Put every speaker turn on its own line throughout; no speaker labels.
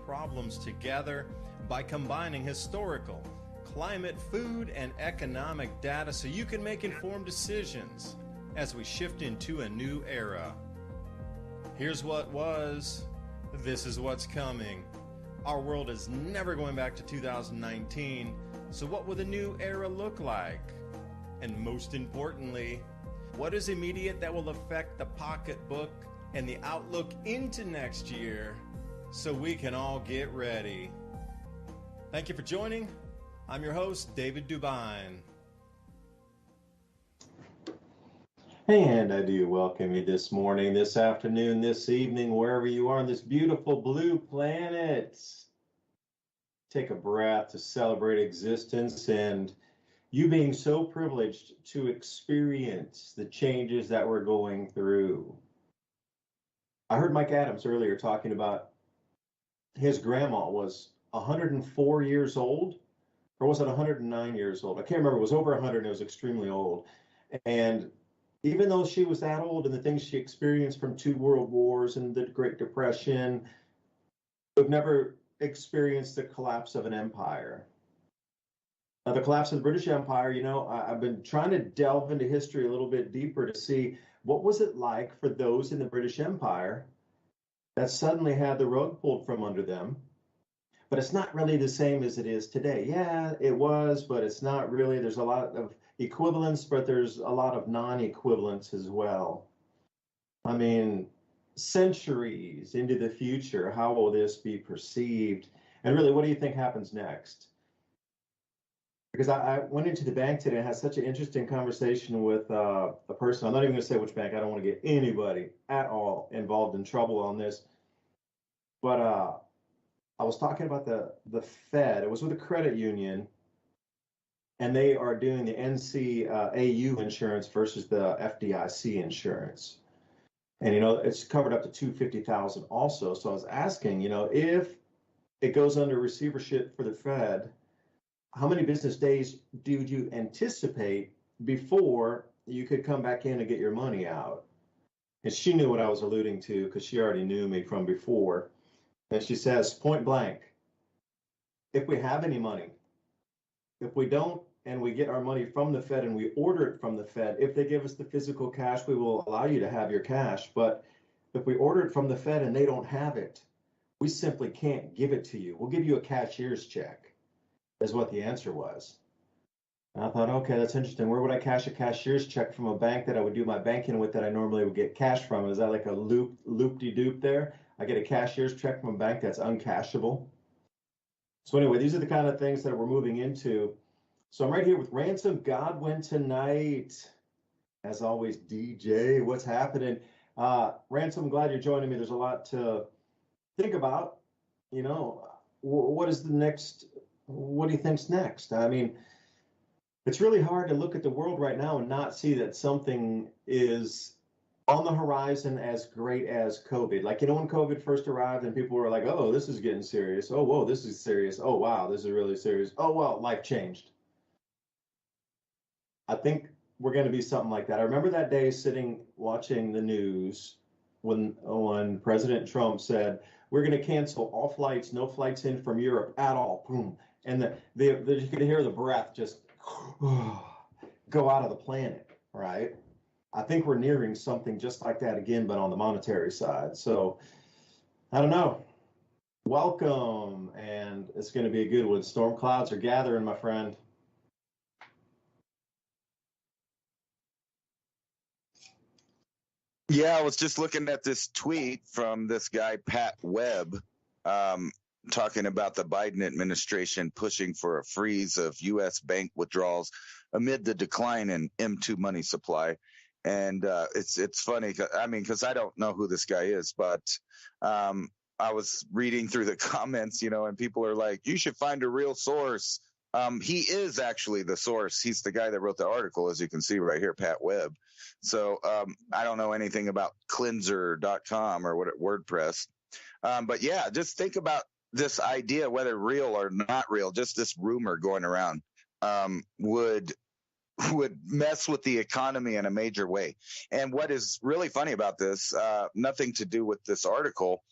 problems together by combining historical, climate, food, and economic data so you can make informed decisions as we shift into a new era. Here's what was, this is what's coming. Our world is never going back to 2019, so what will the new era look like? And most importantly, what is immediate that will affect the pocketbook and the outlook into next year so we can all get ready? Thank you for joining. I'm your host, David DuByne.
And I do welcome you this morning, this afternoon, this evening, wherever you are on this beautiful blue planet. Take a breath to celebrate existence and you being so privileged to experience the changes that we're going through. I heard Mike Adams earlier talking about his grandma was 104 years old, or was it 109 years old? I can't remember. It was over 100 and it was extremely old. And even though she was that old and the things she experienced from 2 world wars and the Great Depression, we've never experienced the collapse of an empire. Now, the collapse of the British Empire, I've been trying to delve into history a little bit deeper to see what was it like for those in the British Empire that suddenly had the rug pulled from under them. But it's not really the same as it is today. Yeah, it was, but it's not really. There's a lot of equivalence, but there's a lot of non-equivalence as well. I mean, centuries into the future, how will this be perceived? And really, what do you think happens next? Because I went into the bank today and had such an interesting conversation with a person. I'm not even going to say which bank. I don't want to get anybody at all involved in trouble on this. But I was talking about the Fed. It was with a credit union, and they are doing the NCAU insurance versus the FDIC insurance. And, it's covered up to $250,000 also. So I was asking, if it goes under receivership for the Fed, how many business days do you anticipate before you could come back in and get your money out? And she knew what I was alluding to because she already knew me from before. And she says, point blank, if we have any money, if we don't, and we get our money from the Fed and we order it from the Fed, if they give us the physical cash, we will allow you to have your cash. But if we order it from the Fed and they don't have it, we simply can't give it to you. We'll give you a cashier's check, is what the answer was. And I thought, okay, that's interesting. Where would I cash a cashier's check from a bank that I would do my banking with that I normally would get cash from? Is that like a loop-de-doop there? I get a cashier's check from a bank that's uncashable. So anyway, these are the kind of things that we're moving into. So I'm right here with Ransom Godwin tonight. As always, DJ, what's happening? Ransom, I'm glad you're joining me. There's a lot to think about. What is the next? What do you think's next? I mean, it's really hard to look at the world right now and not see that something is on the horizon as great as COVID. Like, when COVID first arrived and people were like, oh, this is getting serious. Oh, whoa, this is serious. Oh, wow, this is really serious. Oh, well, life changed. I think we're going to be something like that. I remember that day sitting watching the news when President Trump said, we're going to cancel all flights, no flights in from Europe at all. Boom. And you could hear the breath just go out of the planet, right? I think we're nearing something just like that again, but on the monetary side. So I don't know. Welcome, and it's going to be a good one. Storm clouds are gathering, my friend.
Yeah, I was just looking at this tweet from this guy, Pat Webb, talking about the Biden administration pushing for a freeze of U.S. bank withdrawals amid the decline in M2 money supply. And it's funny, because I don't know who this guy is, but I was reading through the comments, and people are like, you should find a real source. He is actually the source. He's the guy that wrote the article, as you can see right here, Pat Webb. So I don't know anything about cleanser.com or WordPress. But yeah, just think about this idea, whether real or not real, just this rumor going around. Would would mess with the economy in a major way. And what is really funny about this, nothing to do with this article,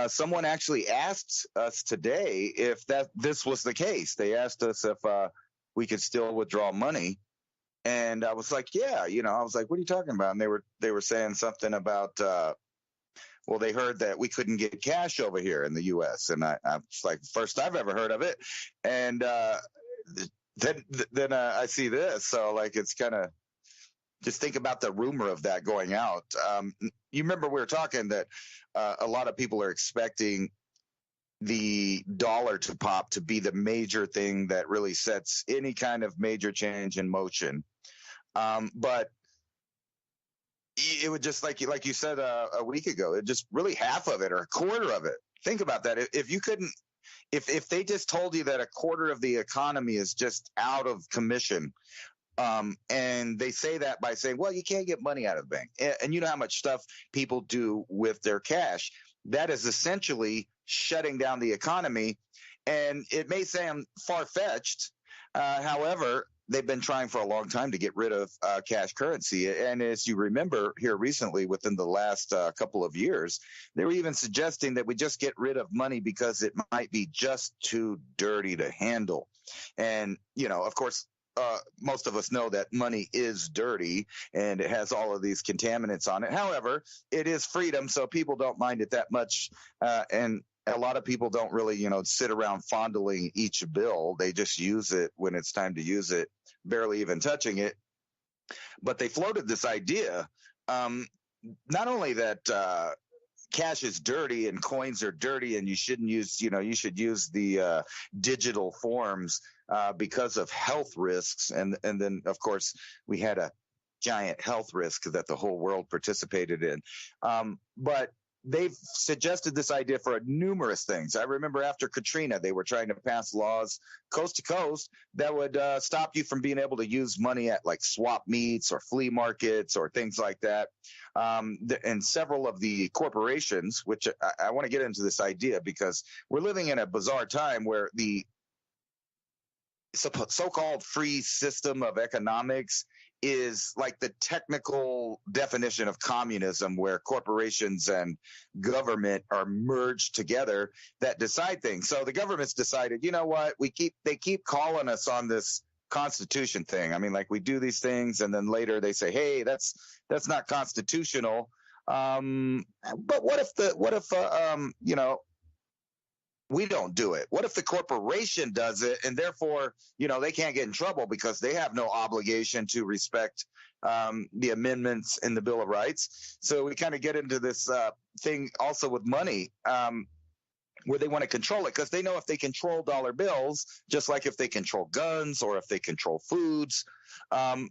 someone actually asked us today if this was the case. They asked us if we could still withdraw money. And I was like, yeah, I was like, what are you talking about? And they were saying something about, well, they heard that we couldn't get cash over here in the U.S. And I was like, first I've ever heard of it. And then I see this. So like, it's kind of, just think about the rumor of that going out. You remember we were talking that a lot of people are expecting the dollar to pop to be the major thing that really sets any kind of major change in motion. But it would just like you said a week ago, it just really half of it or a quarter of it. Think about that. If you couldn't, if they just told you that a quarter of the economy is just out of commission, and they say that by saying, well, you can't get money out of the bank. And you know how much stuff people do with their cash. That is essentially shutting down the economy. And it may sound far-fetched. However, they've been trying for a long time to get rid of cash currency. And as you remember here recently, within the last couple of years, they were even suggesting that we just get rid of money because it might be just too dirty to handle. And, of course, most of us know that money is dirty and it has all of these contaminants on it. However, it is freedom, so people don't mind it that much. And a lot of people don't really, sit around fondling each bill. They just use it when it's time to use it, barely even touching it. But they floated this idea, not only that cash is dirty and coins are dirty and you shouldn't use, you should use the digital forms because of health risks. And then, of course, we had a giant health risk that the whole world participated in. But they've suggested this idea for numerous things. I remember after Katrina, they were trying to pass laws coast to coast that would stop you from being able to use money at like swap meets or flea markets or things like that. And several of the corporations, which I want to get into this idea because we're living in a bizarre time where the so-called free system of economics is like the technical definition of communism, where corporations and government are merged together that decide things. So the government's decided, you know what, they keep calling us on this Constitution thing. I mean, like we do these things and then later they say, hey, that's not constitutional. But what if we don't do it? What if the corporation does it and therefore, they can't get in trouble because they have no obligation to respect the amendments in the Bill of Rights? So we kind of get into this thing also with money where they want to control it because they know if they control dollar bills, just like if they control guns or if they control foods,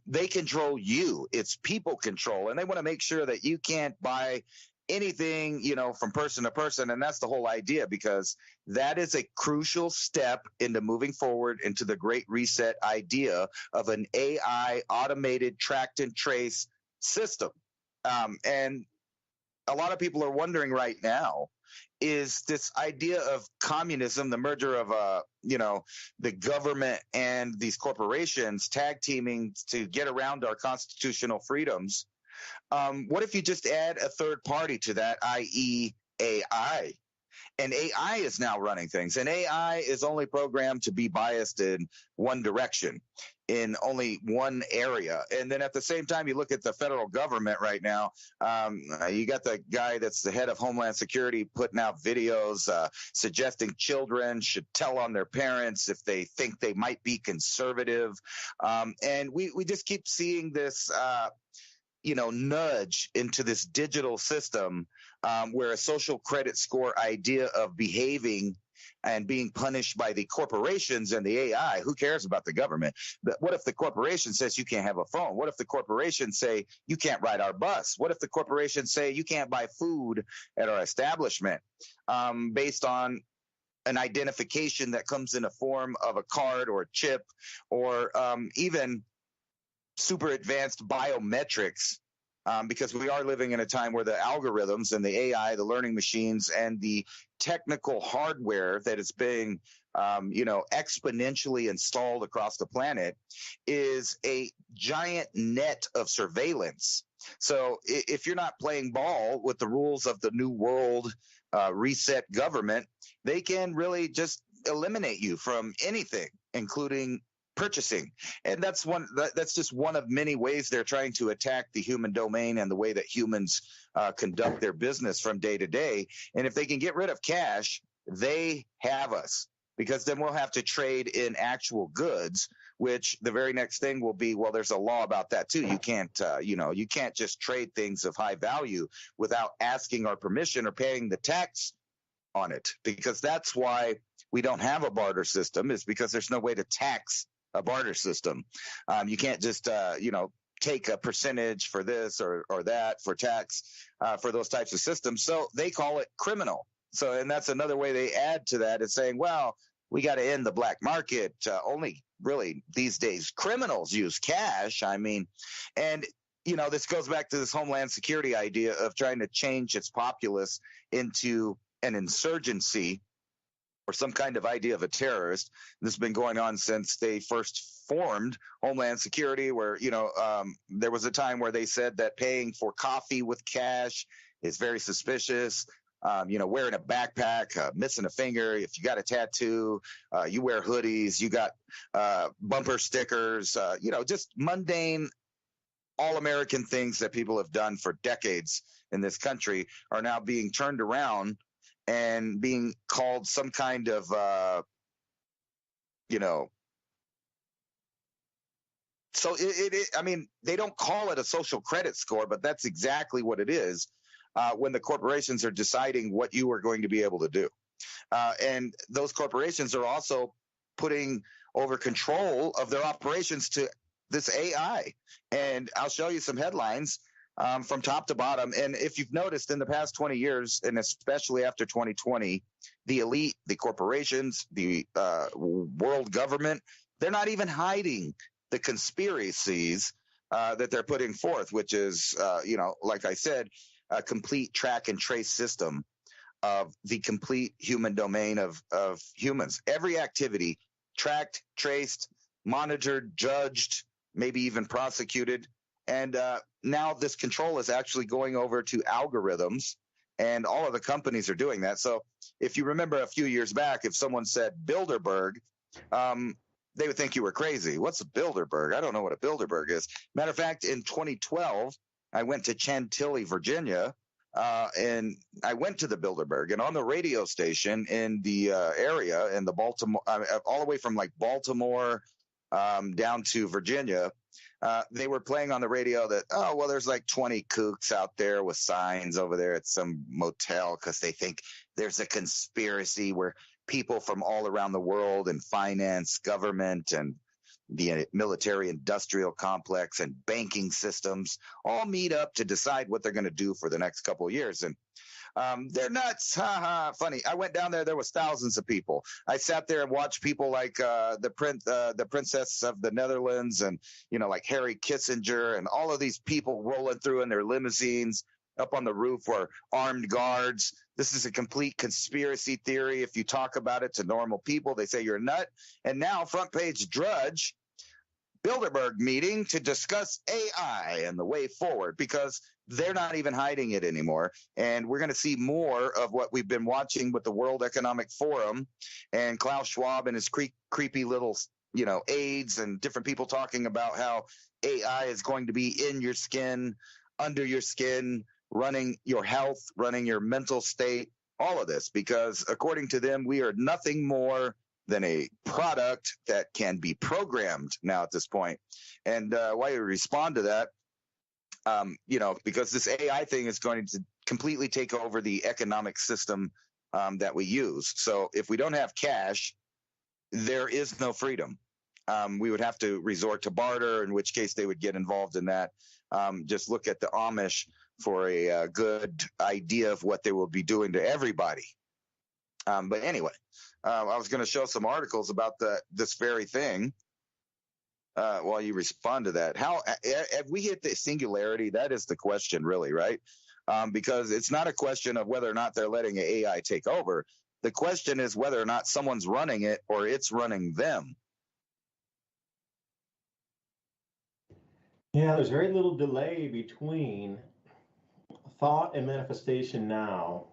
they control you. It's people control. And they want to make sure that you can't buy anything, from person to person. And that's the whole idea, because that is a crucial step into moving forward into the Great Reset idea of an AI automated track and trace system. And a lot of people are wondering right now, is this idea of communism, the merger of, the government and these corporations tag teaming to get around our constitutional freedoms? What if you just add a third party to that, i.e. AI? And AI is now running things. And AI is only programmed to be biased in one direction, in only one area. And then at the same time, you look at the federal government right now, you got the guy that's the head of Homeland Security putting out videos suggesting children should tell on their parents if they think they might be conservative. And we just keep seeing this nudge into this digital system where a social credit score idea of behaving and being punished by the corporations and the AI. Who cares about the government? But what if the corporation says you can't have a phone? What if the corporation say you can't ride our bus? What if the corporation say you can't buy food at our establishment based on an identification that comes in a form of a card or a chip or even super advanced biometrics, because we are living in a time where the algorithms and the AI, the learning machines, and the technical hardware that is being, exponentially installed across the planet is a giant net of surveillance. So if you're not playing ball with the rules of the new world reset government, they can really just eliminate you from anything, including purchasing. And that's just one of many ways they're trying to attack the human domain and the way that humans conduct their business from day to day. And if they can get rid of cash, they have us, because then we'll have to trade in actual goods, which the very next thing will be, well, there's a law about that too. You can't, you can't just trade things of high value without asking our permission or paying the tax on it, because that's why we don't have a barter system, is because there's no way to tax a barter system. You can't just, take a percentage for this or that for tax for those types of systems. So they call it criminal. So, and that's another way they add to that, is saying, well, we got to end the black market. Only really these days criminals use cash. I mean, and this goes back to this Homeland Security idea of trying to change its populace into an insurgency or some kind of idea of a terrorist. This has been going on since they first formed Homeland Security, where, there was a time where they said that paying for coffee with cash is very suspicious. Wearing a backpack, missing a finger, if you got a tattoo, you wear hoodies, you got bumper stickers, just mundane, all-American things that people have done for decades in this country are now being turned around and being called some kind of, so they don't call it a social credit score, but that's exactly what it is when the corporations are deciding what you are going to be able to do. And those corporations are also putting over control of their operations to this AI. And I'll show you some headlines from top to bottom. And if you've noticed in the past 20 years, and especially after 2020, the elite, the corporations, the world government, they're not even hiding the conspiracies that they're putting forth, which is, like I said, a complete track and trace system of the complete human domain of humans. Every activity tracked, traced, monitored, judged, maybe even prosecuted. And now this control is actually going over to algorithms, and all of the companies are doing that. So if you remember a few years back, if someone said Bilderberg, they would think you were crazy. What's a Bilderberg? I don't know what a Bilderberg is. Matter of fact, in 2012, I went to Chantilly, Virginia, and I went to the Bilderberg, and on the radio station in the area in the Baltimore, all the way from like Baltimore down to Virginia, they were playing on the radio that, there's like 20 kooks out there with signs over there at some motel because they think there's a conspiracy where people from all around the world and finance, government, and the military industrial complex and banking systems all meet up to decide what they're going to do for the next couple of years. And they're nuts. Funny. I went down there. There was thousands of people. I sat there and watched people like the princess of the Netherlands and, like Harry Kissinger and all of these people rolling through in their limousines. Up on the roof were armed guards. This is a complete conspiracy theory. If you talk about it to normal people, they say you're a nut. And now front page Drudge, Bilderberg meeting to discuss AI and the way forward, because they're not even hiding it anymore. And we're going to see more of what we've been watching with the World Economic Forum and Klaus Schwab and his creepy little, aides and different people talking about how AI is going to be in your skin, under your skin, running your health, running your mental state, all of this, because according to them, we are nothing more than a product that can be programmed now at this point. And why you respond to that, because this AI thing is going to completely take over the economic system that we use. So if we don't have cash, there is no freedom. We would have to resort to barter, in which case they would get involved in that. Just look at the Amish for a good idea of what they will be doing to everybody. But anyway, I was going to show some articles about this very thing while you respond to that. How have we hit the singularity? That is the question, really, right? because it's not a question of whether or not they're letting AI take over. The question is whether or not someone's running it or it's running them.
Yeah, there's very little delay between thought and manifestation now.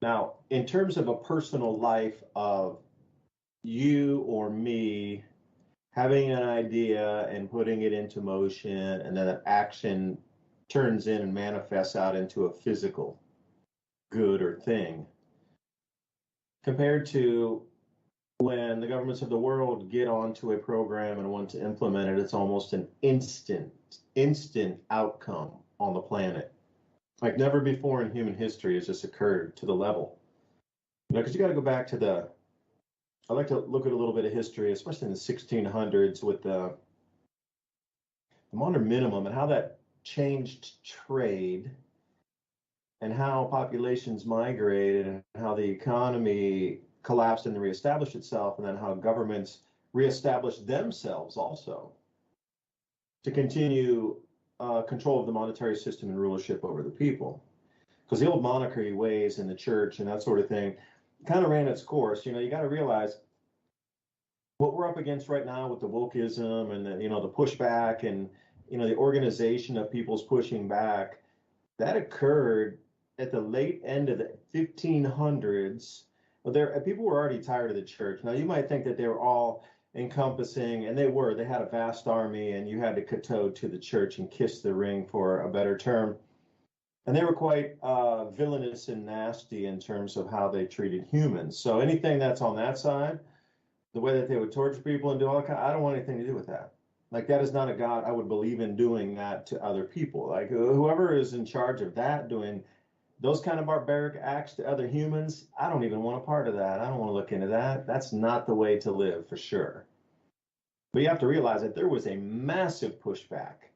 Now, in terms of a personal life of you or me having an idea and putting it into motion, and then an action turns in and manifests out into a physical good or thing, compared to when the governments of the world get onto a program and want to implement it, it's almost an instant outcome on the planet. Like never before in human history has this occurred to the level. Because you got to go back to I like to look at a little bit of history, especially in the 1600s with the modern minimum and how that changed trade and how populations migrated and how the economy collapsed and reestablished itself, and then how governments reestablished themselves also to continue control of the monetary system and rulership over the people. Because the old monarchy ways in the church and that sort of thing kind of ran its course. You got to realize what we're up against right now with the wokeism and the pushback and the organization of people's pushing back, that occurred at the late end of the 1500s. People were already tired of the church. Now you might think that they were all encompassing, and they had a vast army, and you had to kowtow to the church and kiss the ring, for a better term. And they were quite villainous and nasty in terms of how they treated humans. So anything that's on that side, the way that they would torture people and do all that, I don't want anything to do with that. Like, that is not a God I would believe in doing that to other people. Like, whoever is in charge of that, doing those kind of barbaric acts to other humans, I don't even want a part of that. I don't want to look into that. That's not the way to live, for sure. But you have to realize that there was a massive pushback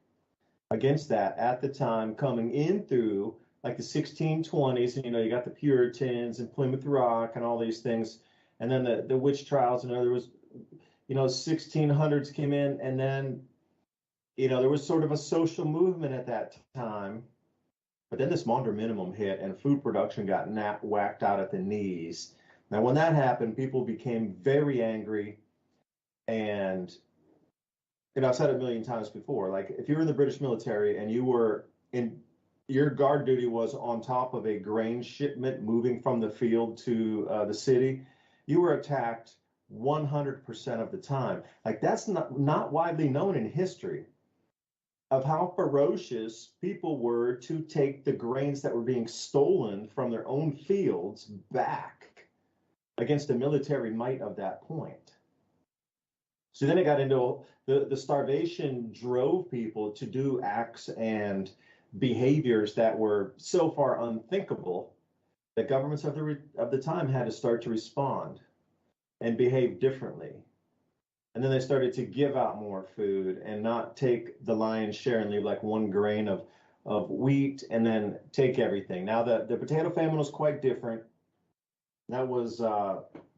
against that at the time, coming in through like the 1620s. And you got the Puritans and Plymouth Rock and all these things, and then the witch trials. And there was 1600s came in, and then there was sort of a social movement at that time. But then this modern minimum hit, and food production got whacked out at the knees. Now, when that happened, people became very angry. And I've said it a million times before, like, if you were in the British military and your guard duty was on top of a grain shipment moving from the field to the city, you were attacked 100% of the time. Like, that's not widely known in history, of how ferocious people were to take the grains that were being stolen from their own fields back against the military might of that point. So then it got into the starvation drove people to do acts and behaviors that were so far unthinkable that governments of the time had to start to respond and behave differently. And then they started to give out more food and not take the lion's share and leave like one grain of wheat and then take everything. Now, the potato famine was quite different. That was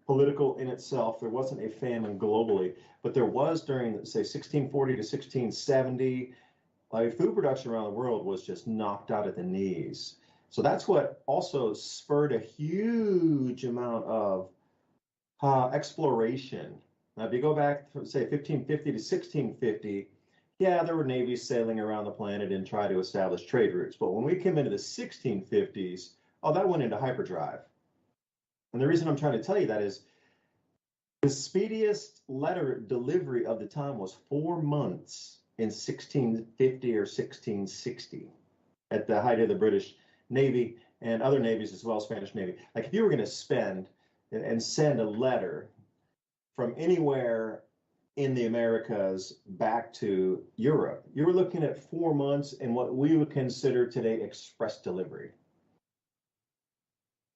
political in itself. There wasn't a famine globally, but there was during, say, 1640 to 1670. Like, food production around the world was just knocked out at the knees. So that's what also spurred a huge amount of exploration. Now, if you go back from, say, 1550 to 1650, yeah, there were navies sailing around the planet and try to establish trade routes. But when we came into the 1650s, that went into hyperdrive. And the reason I'm trying to tell you that is the speediest letter delivery of the time was 4 months in 1650 or 1660 at the height of the British Navy and other navies as well, Spanish Navy. Like, if you were going to spend and send a letter from anywhere in the Americas back to Europe, you were looking at 4 months in what we would consider today express delivery.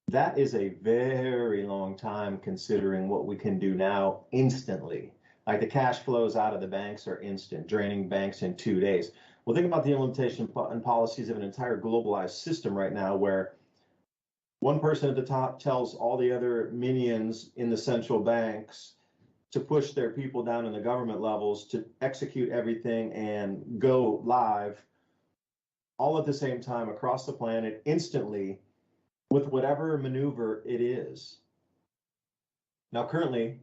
That is a very long time considering what we can do now instantly. Like, the cash flows out of the banks are instant, draining banks in 2 days. Well, think about the implementation and policies of an entire globalized system right now, where one person at the top tells all the other minions in the central banks to push their people down in the government levels to execute everything and go live all at the same time across the planet instantly with whatever maneuver it is. Now, currently,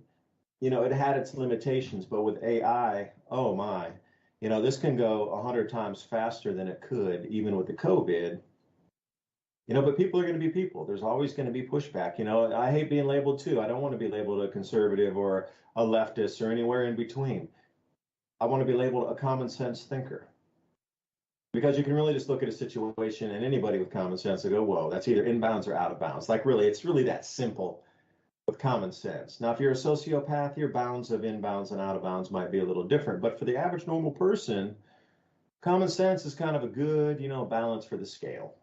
it had its limitations, but with AI, oh my, this can go 100 times faster than it could, even with the COVID. But people are going to be people. There's always going to be pushback. I hate being labeled too. I don't want to be labeled a conservative or a leftist or anywhere in between. I want to be labeled a common sense thinker. Because you can really just look at a situation and anybody with common sense will go, whoa, that's either inbounds or out of bounds. Like really, it's really that simple with common sense. Now, if you're a sociopath, your bounds of inbounds and out of bounds might be a little different. But for the average normal person, common sense is kind of a good, balance for the scale.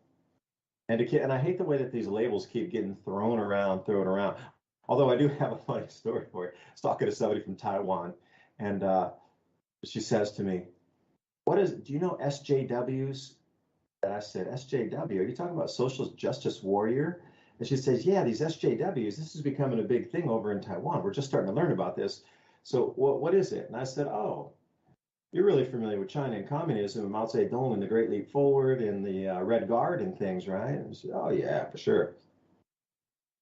And I hate the way that these labels keep getting thrown around. Although I do have a funny story for you. I was talking to somebody from Taiwan, and she says to me, do you know SJWs? And I said, SJW, are you talking about social justice warrior? And she says, yeah, these SJWs, this is becoming a big thing over in Taiwan. We're just starting to learn about this. So what is it? And I said, oh, you're really familiar with China and communism and Mao Zedong and the Great Leap Forward and the Red Guard and things, right? And she said, oh, yeah, for sure.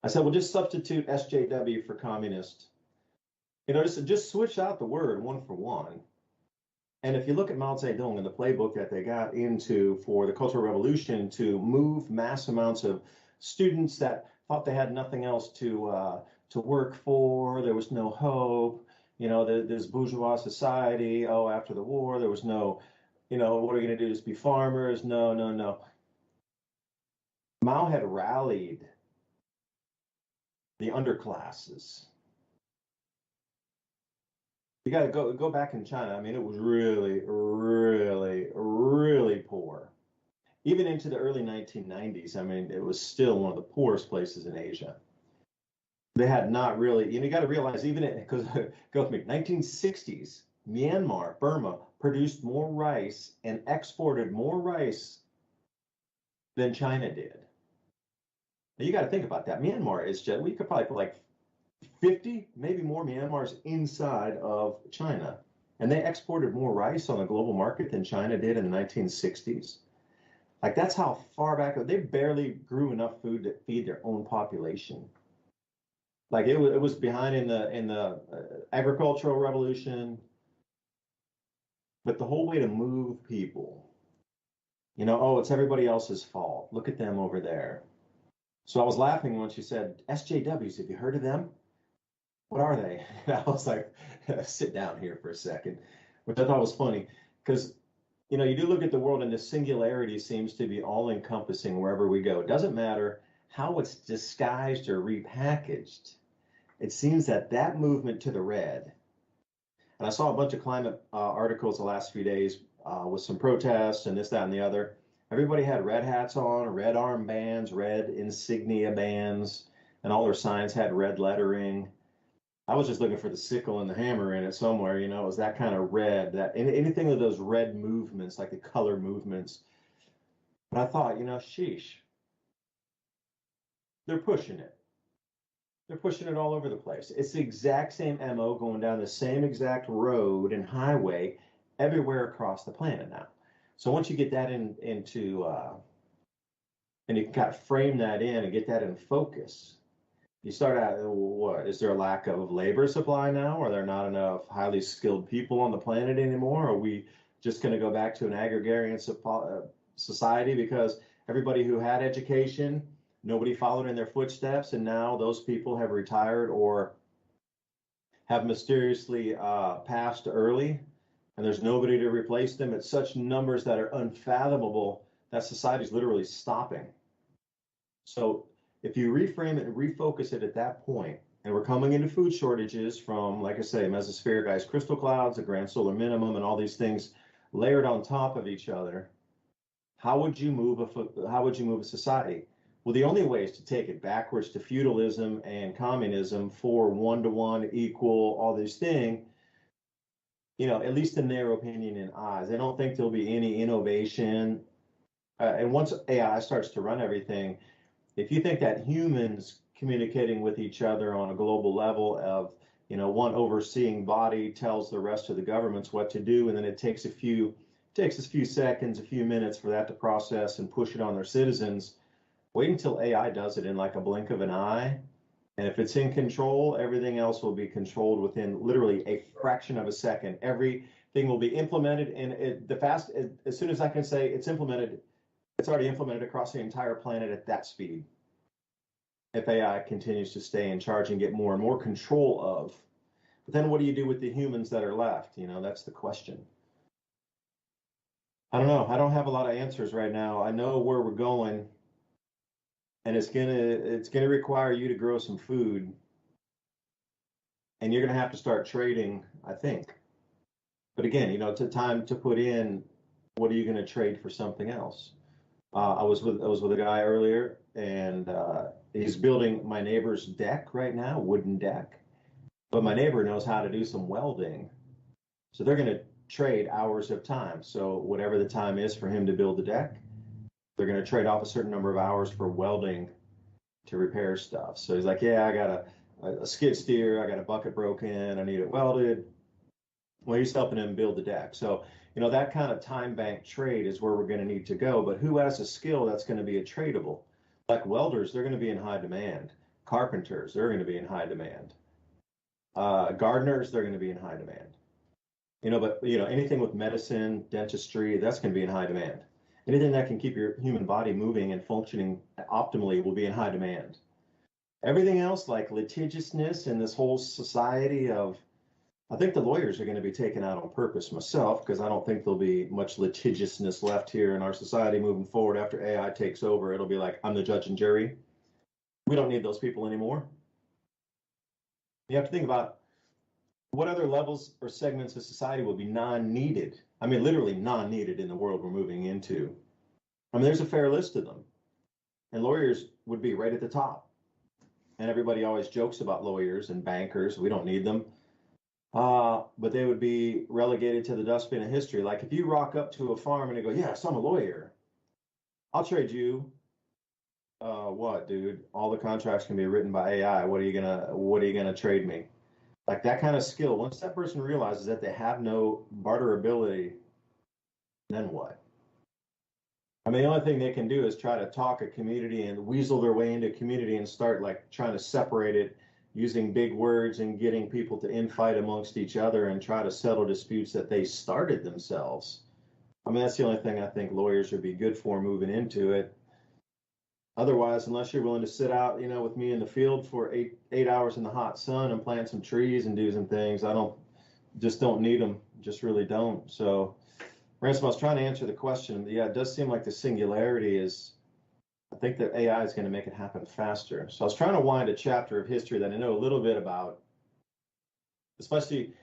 I said, well, just substitute SJW for communist. Just switch out the word one for one. And if you look at Mao Zedong and the playbook that they got into for the Cultural Revolution to move mass amounts of students that thought they had nothing else to work for, there was no hope, this bourgeois society, after the war, there was no, what are we going to do, just be farmers? No. Mao had rallied the underclasses. You got to go back in China. I mean, it was really, really, really poor. Even into the early 1990s, I mean, it was still one of the poorest places in Asia. They had not really, you got to realize, because go with me, 1960s, Myanmar, Burma, produced more rice and exported more rice than China did. Now, you got to think about that. Myanmar is just, we could probably put like 50, maybe more Myanmars inside of China. And they exported more rice on the global market than China did in the 1960s. Like, that's how far back, they barely grew enough food to feed their own population. Like, it was behind in the agricultural revolution. But the whole way to move people, it's everybody else's fault. Look at them over there. So I was laughing when she said, SJWs, have you heard of them? What are they? And I was like, sit down here for a second, which I thought was funny because, you do look at the world and the singularity seems to be all encompassing wherever we go. It doesn't matter how it's disguised or repackaged. It seems that movement to the red, and I saw a bunch of climate articles the last few days with some protests and this, that, and the other. Everybody had red hats on, red armbands, red insignia bands, and all their signs had red lettering. I was just looking for the sickle and the hammer in it somewhere, it was that kind of red, that anything with those red movements, like the color movements. But I thought, sheesh, they're pushing it. They're pushing it all over the place. It's the exact same MO going down the same exact road and highway everywhere across the planet now. So once you get that into, and you can kind of frame that in and get that in focus, you start out, what, is there a lack of labor supply now? Are there not enough highly skilled people on the planet anymore? Are we just going to go back to an agrarian society because everybody who had education, nobody followed in their footsteps, and now those people have retired or have mysteriously passed early, and there's nobody to replace them at such numbers that are unfathomable that society's literally stopping. So if you reframe it and refocus it at that point, and we're coming into food shortages from, like I say, mesospheric ice crystal clouds, the grand solar minimum, and all these things layered on top of each other, how would you move a society? Well, the only way is to take it backwards to feudalism and communism for one-to-one equal, all these things, at least in their opinion and eyes. They don't think there'll be any innovation. And once AI starts to run everything, if you think that humans communicating with each other on a global level of, one overseeing body tells the rest of the governments what to do, and then it takes a few takes us a few seconds, a few minutes for that to process and push it on their citizens. Wait until AI does it in like a blink of an eye. And if it's in control, everything else will be controlled within literally a fraction of a second. Everything will be implemented, and as soon as I can say it's implemented, it's already implemented across the entire planet at that speed. If AI continues to stay in charge and get more and more control of. But then what do you do with the humans that are left? You know, that's the question. I don't know. I don't have a lot of answers right now. I know where we're going, and it's gonna require you to grow some food, and you're gonna have to start trading, I think. But again, you know, it's a time to put in what are you gonna trade for something else. I was with a guy earlier, and he's building my neighbor's deck right now, wooden deck. But my neighbor knows how to do some welding, so they're going to trade hours of time. So whatever the time is for him to build the deck, they're going to trade off a certain number of hours for welding to repair stuff. So he's like, yeah, I got a skid steer, I got a bucket broken, I need it welded. Well, he's helping him build the deck. So, you know, that kind of time bank trade is where we're going to need to go. But who has a skill that's going to be a tradable? Like welders, they're going to be in high demand. Carpenters, they're going to be in high demand. Gardeners, they're going to be in high demand. You know, but, you know, anything with medicine, dentistry, that's going to be in high demand. Anything that can keep your human body moving and functioning optimally will be in high demand. Everything else, like litigiousness in this whole society of, I think the lawyers are going to be taken out on purpose myself, because I don't think there'll be much litigiousness left here in our society moving forward. After AI takes over, it'll be like, I'm the judge and jury. We don't need those people anymore. You have to think about what other levels or segments of society will be non-needed. I mean, literally non-needed in the world we're moving into. I mean, there's a fair list of them. And lawyers would be right at the top. And everybody always jokes about lawyers and bankers. We don't need them. But they would be relegated to the dustbin of history. Like if you rock up to a farm and they go, yes, I'm a lawyer, I'll trade you. What, dude? All the contracts can be written by AI. What are you gonna trade me? Like that kind of skill. Once that person realizes that they have no barterability, then what? I mean, the only thing they can do is try to talk a community and weasel their way into a community and start like trying to separate it using big words and getting people to infight amongst each other and try to settle disputes that they started themselves. I mean, that's the only thing I think lawyers would be good for moving into it. Otherwise, unless you're willing to sit out, you know, with me in the field for eight hours in the hot sun and plant some trees and do some things, I don't need them. Just really don't. So, Ransom, I was trying to answer the question. Yeah, it does seem like the singularity is, I think that AI is going to make it happen faster. So I was trying to wind a chapter of history that I know a little bit about, especially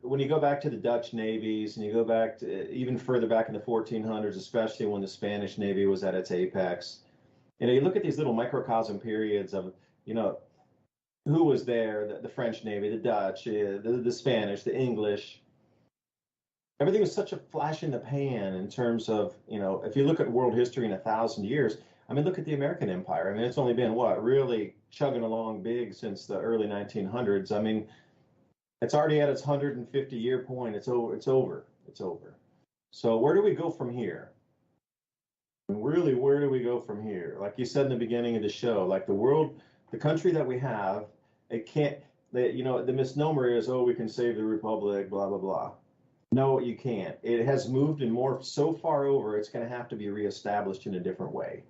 when you go back to the Dutch navies and you go back to even further back in the 1400s, especially when the Spanish Navy was at its apex. You know, you look at these little microcosm periods of, you know, who was there, the French Navy, the Dutch, the Spanish, the English. Everything was such a flash in the pan in terms of, you know, if you look at world history in 1,000 years, I mean, look at the American Empire. I mean, it's only been, what, really chugging along big since the early 1900s. I mean, it's already at its 150-year point. It's over. So where do we go from here? Really, where do we go from here? Like you said in the beginning of the show, like the country that we have, you know, the misnomer is, oh, we can save the republic, blah, blah, blah. No, you can't. It has moved and morphed so far over, it's going to have to be reestablished in a different way.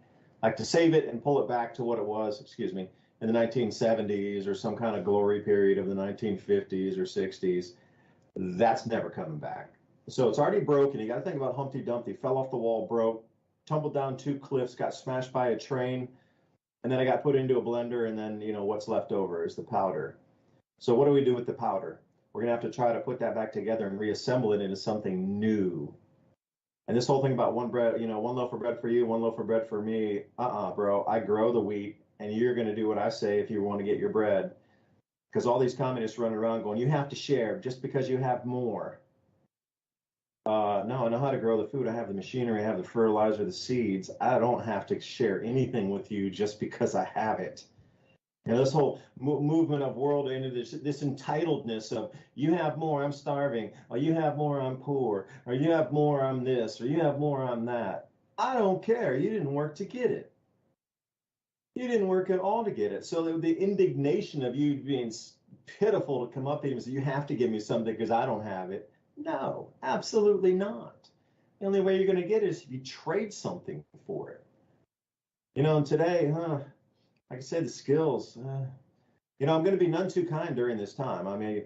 Like to save it and pull it back to what it was, in the 1970s or some kind of glory period of the 1950s or 60s, that's never coming back. So it's already broken. You got to think about Humpty Dumpty, fell off the wall, broke, tumbled down 2 cliffs, got smashed by a train, and then I got put into a blender, and then, you know, what's left over is the powder. So what do we do with the powder? We're going to have to try to put that back together and reassemble it into something new. And this whole thing about one loaf of bread for you, one loaf of bread for me, bro, I grow the wheat, and you're going to do what I say if you want to get your bread. Because all these communists running around going, you have to share just because you have more. No, I know how to grow the food. I have the machinery, I have the fertilizer, the seeds. I don't have to share anything with you just because I have it. This whole movement of world into this entitledness of you have more, I'm starving, or you have more, I'm poor, or you have more, I'm this, or you have more, I'm that. I don't care. You didn't work to get it. You didn't work at all to get it. So the indignation of you being pitiful to come up to him and say, you have to give me something because I don't have it. No, absolutely not. The only way you're going to get it is if you trade something for it. And today, like I said, the skills, I'm going to be none too kind during this time. I mean,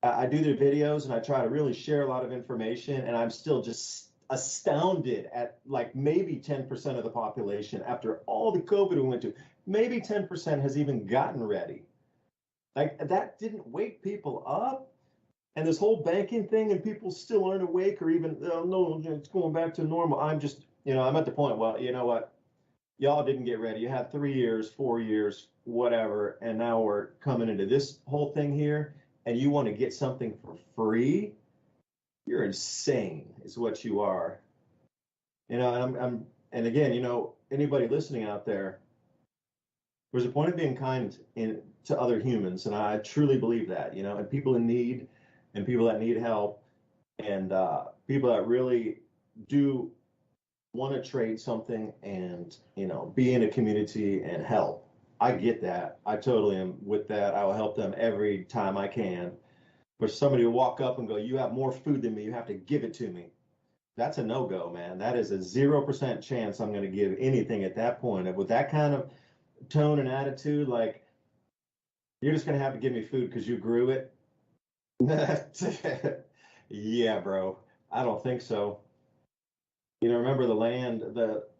I do the videos and I try to really share a lot of information, and I'm still just astounded at like maybe 10% of the population after all the COVID we went to, maybe 10% has even gotten ready. Like that didn't wake people up. And this whole banking thing, and people still aren't awake or even, oh, no, it's going back to normal. I'm just, I'm at the point, well, you know what? Y'all didn't get ready. You had 3 years, 4 years, whatever. And now we're coming into this whole thing here, and you want to get something for free? You're insane, is what you are. And again, anybody listening out there, there's a point of being kind to other humans, and I truly believe that, and people in need, and people that need help, and people that really do want to trade something and, be in a community and help. I get that. I totally am with that. I will help them every time I can. But somebody will walk up and go, you have more food than me, you have to give it to me. That's a no-go, man. That is a 0% chance I'm going to give anything at that point. And with that kind of tone and attitude, like, you're just going to have to give me food because you grew it. Yeah, bro. I don't think so. Remember the land,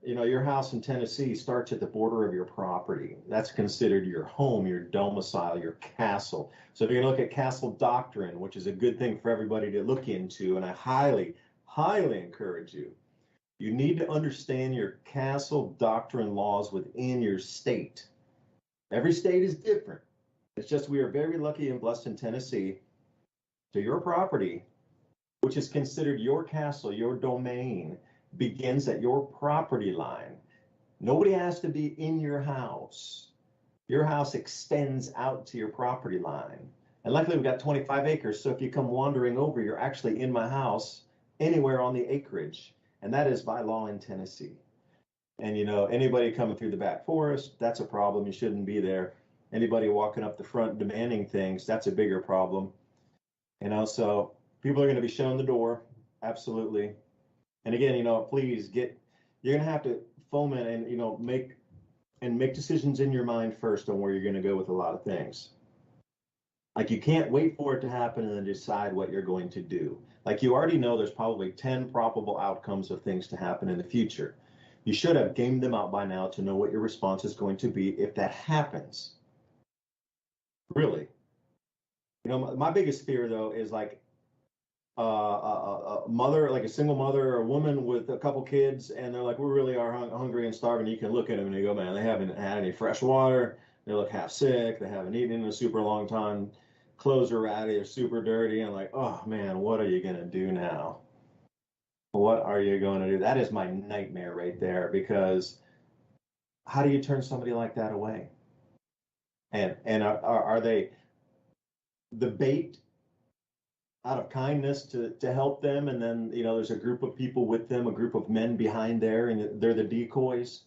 your house in Tennessee starts at the border of your property. That's considered your home, your domicile, your castle. So if you're going to look at castle doctrine, which is a good thing for everybody to look into, and I highly, highly encourage you, you need to understand your castle doctrine laws within your state. Every state is different. It's just we are very lucky and blessed in Tennessee to your property, which is considered your castle, your domain, begins at your property line. Nobody has to be in your house. Your house extends out to your property line. And luckily we've got 25 acres, so if you come wandering over, you're actually in my house anywhere on the acreage. And that is by law in Tennessee. And anybody coming through the back forest, that's a problem. You shouldn't be there. Anybody walking up the front demanding things, that's a bigger problem. So people are going to be shown the door. Absolutely. And again, please you're going to have to foment and, make decisions in your mind first on where you're going to go with a lot of things. Like you can't wait for it to happen and then decide what you're going to do. Like you already know there's probably 10 probable outcomes of things to happen in the future. You should have gamed them out by now to know what your response is going to be if that happens. Really. My biggest fear though is like a mother, like a single mother or a woman with a couple kids, and they're like, we really are hungry and starving. You can look at them and you go, man, they haven't had any fresh water. They look half sick. They haven't eaten in a super long time. Clothes are ratty. They're super dirty. And like, oh man, what are you going to do now? What are you going to do? That is my nightmare right there, because how do you turn somebody like that away? And are they the bait out of kindness to help them, and then there's a group of people with them, a group of men behind there, and they're the decoys,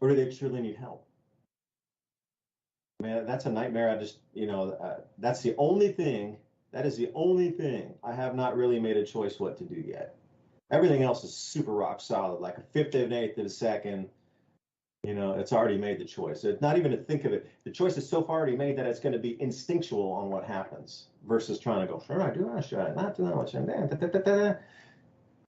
or do they truly need help? Man, that's a nightmare. I just that's the only thing, that is the only thing I have not really made a choice what to do yet. Everything else is super rock solid, like a fifth of an eighth of a second. It's already made the choice. It's not even to think of it. The choice is so far already made that it's going to be instinctual on what happens versus trying to go, should I do that? Should I not do that?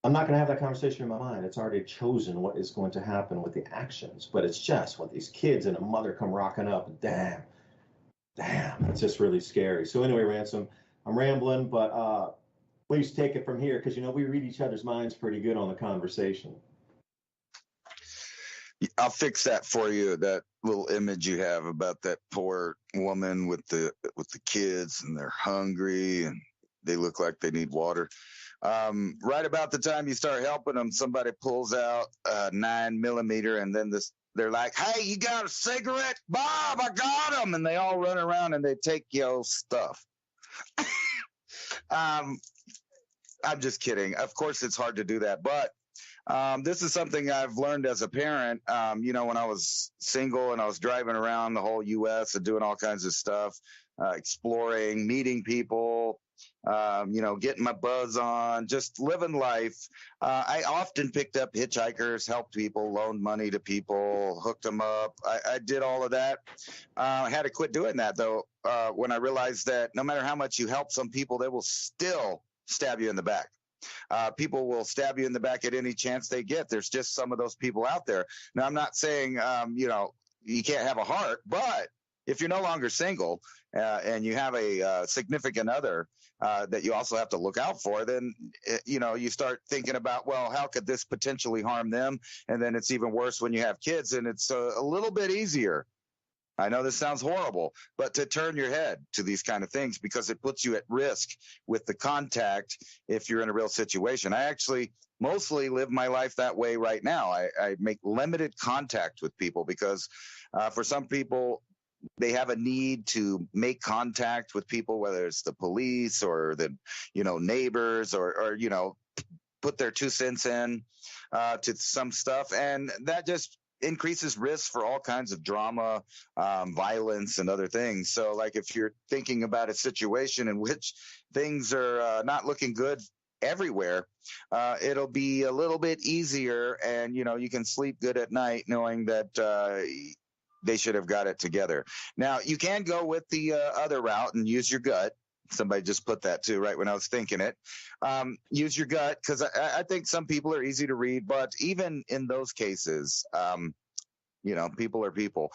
I'm not going to have that conversation in my mind. It's already chosen what is going to happen with the actions, but it's just what these kids and a mother come rocking up. Damn, it's just really scary. So anyway, Ransom, I'm rambling, but please take it from here, because, we read each other's minds pretty good on the conversation.
I'll fix that for you. That little image you have about that poor woman with the kids, and they're hungry and they look like they need water. Right about the time you start helping them, somebody pulls out a 9mm, and then this they're like, hey, you got a cigarette? Bob, I got them. And they all run around and they take your stuff. I'm just kidding. Of course, it's hard to do that. But this is something I've learned as a parent. When I was single and I was driving around the whole U.S. and doing all kinds of stuff, exploring, meeting people, getting my buzz on, just living life. I often picked up hitchhikers, helped people, loaned money to people, hooked them up. I did all of that. I had to quit doing that, though, when I realized that no matter how much you help some people, they will still stab you in the back. People will stab you in the back at any chance they get. There's just some of those people out there. Now, I'm not saying, you can't have a heart, but if you're no longer single and you have a significant other that you also have to look out for, then, you start thinking about, well, how could this potentially harm them? And then it's even worse when you have kids, and it's a little bit easier. I know this sounds horrible, but to turn your head to these kind of things, because it puts you at risk with the contact if you're in a real situation. I actually mostly live my life that way right now. I make limited contact with people because for some people, they have a need to make contact with people, whether it's the police or the, neighbors or put their 2 cents in to some stuff. And that just increases risk for all kinds of drama, violence, and other things. So, like, if you're thinking about a situation in which things are not looking good everywhere, it'll be a little bit easier, and you can sleep good at night knowing that they should have got it together. Now, you can go with the other route and use your gut. Somebody just put that too, right when I was thinking it. Use your gut, because I think some people are easy to read, but even in those cases, people are people.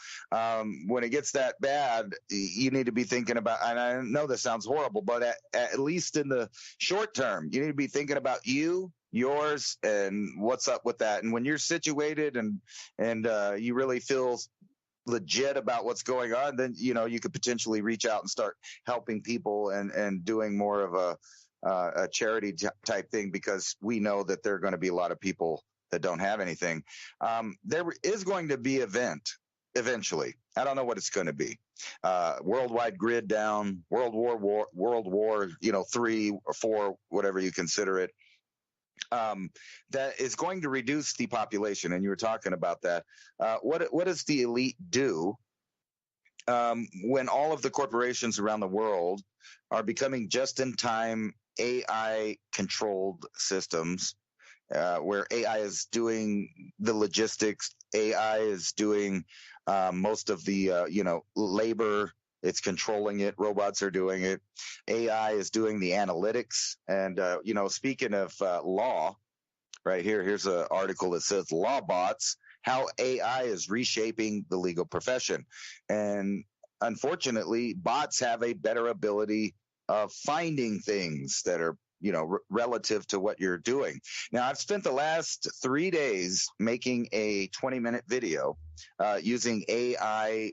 When it gets that bad, you need to be thinking about, and I know this sounds horrible, but at least in the short term, you need to be thinking about you, yours, and what's up with that. And when you're situated and you really feel legit about what's going on, then you could potentially reach out and start helping people and doing more of a charity type thing, because we know that there are going to be a lot of people that don't have anything. There is going to be an event eventually. I don't know what it's going to be. Worldwide grid down, World War 3 or 4, whatever you consider it. That is going to reduce the population, and you were talking about that. What does the elite do when all of the corporations around the world are becoming just-in-time AI-controlled systems, where AI is doing the logistics, AI is doing most of the labor. It's controlling it. Robots are doing it. AI is doing the analytics. And, speaking of law, right here's an article that says Law Bots, How AI is Reshaping the Legal Profession. And unfortunately, bots have a better ability of finding things that are, relative to what you're doing. Now, I've spent the last 3 days making a 20-minute video using AI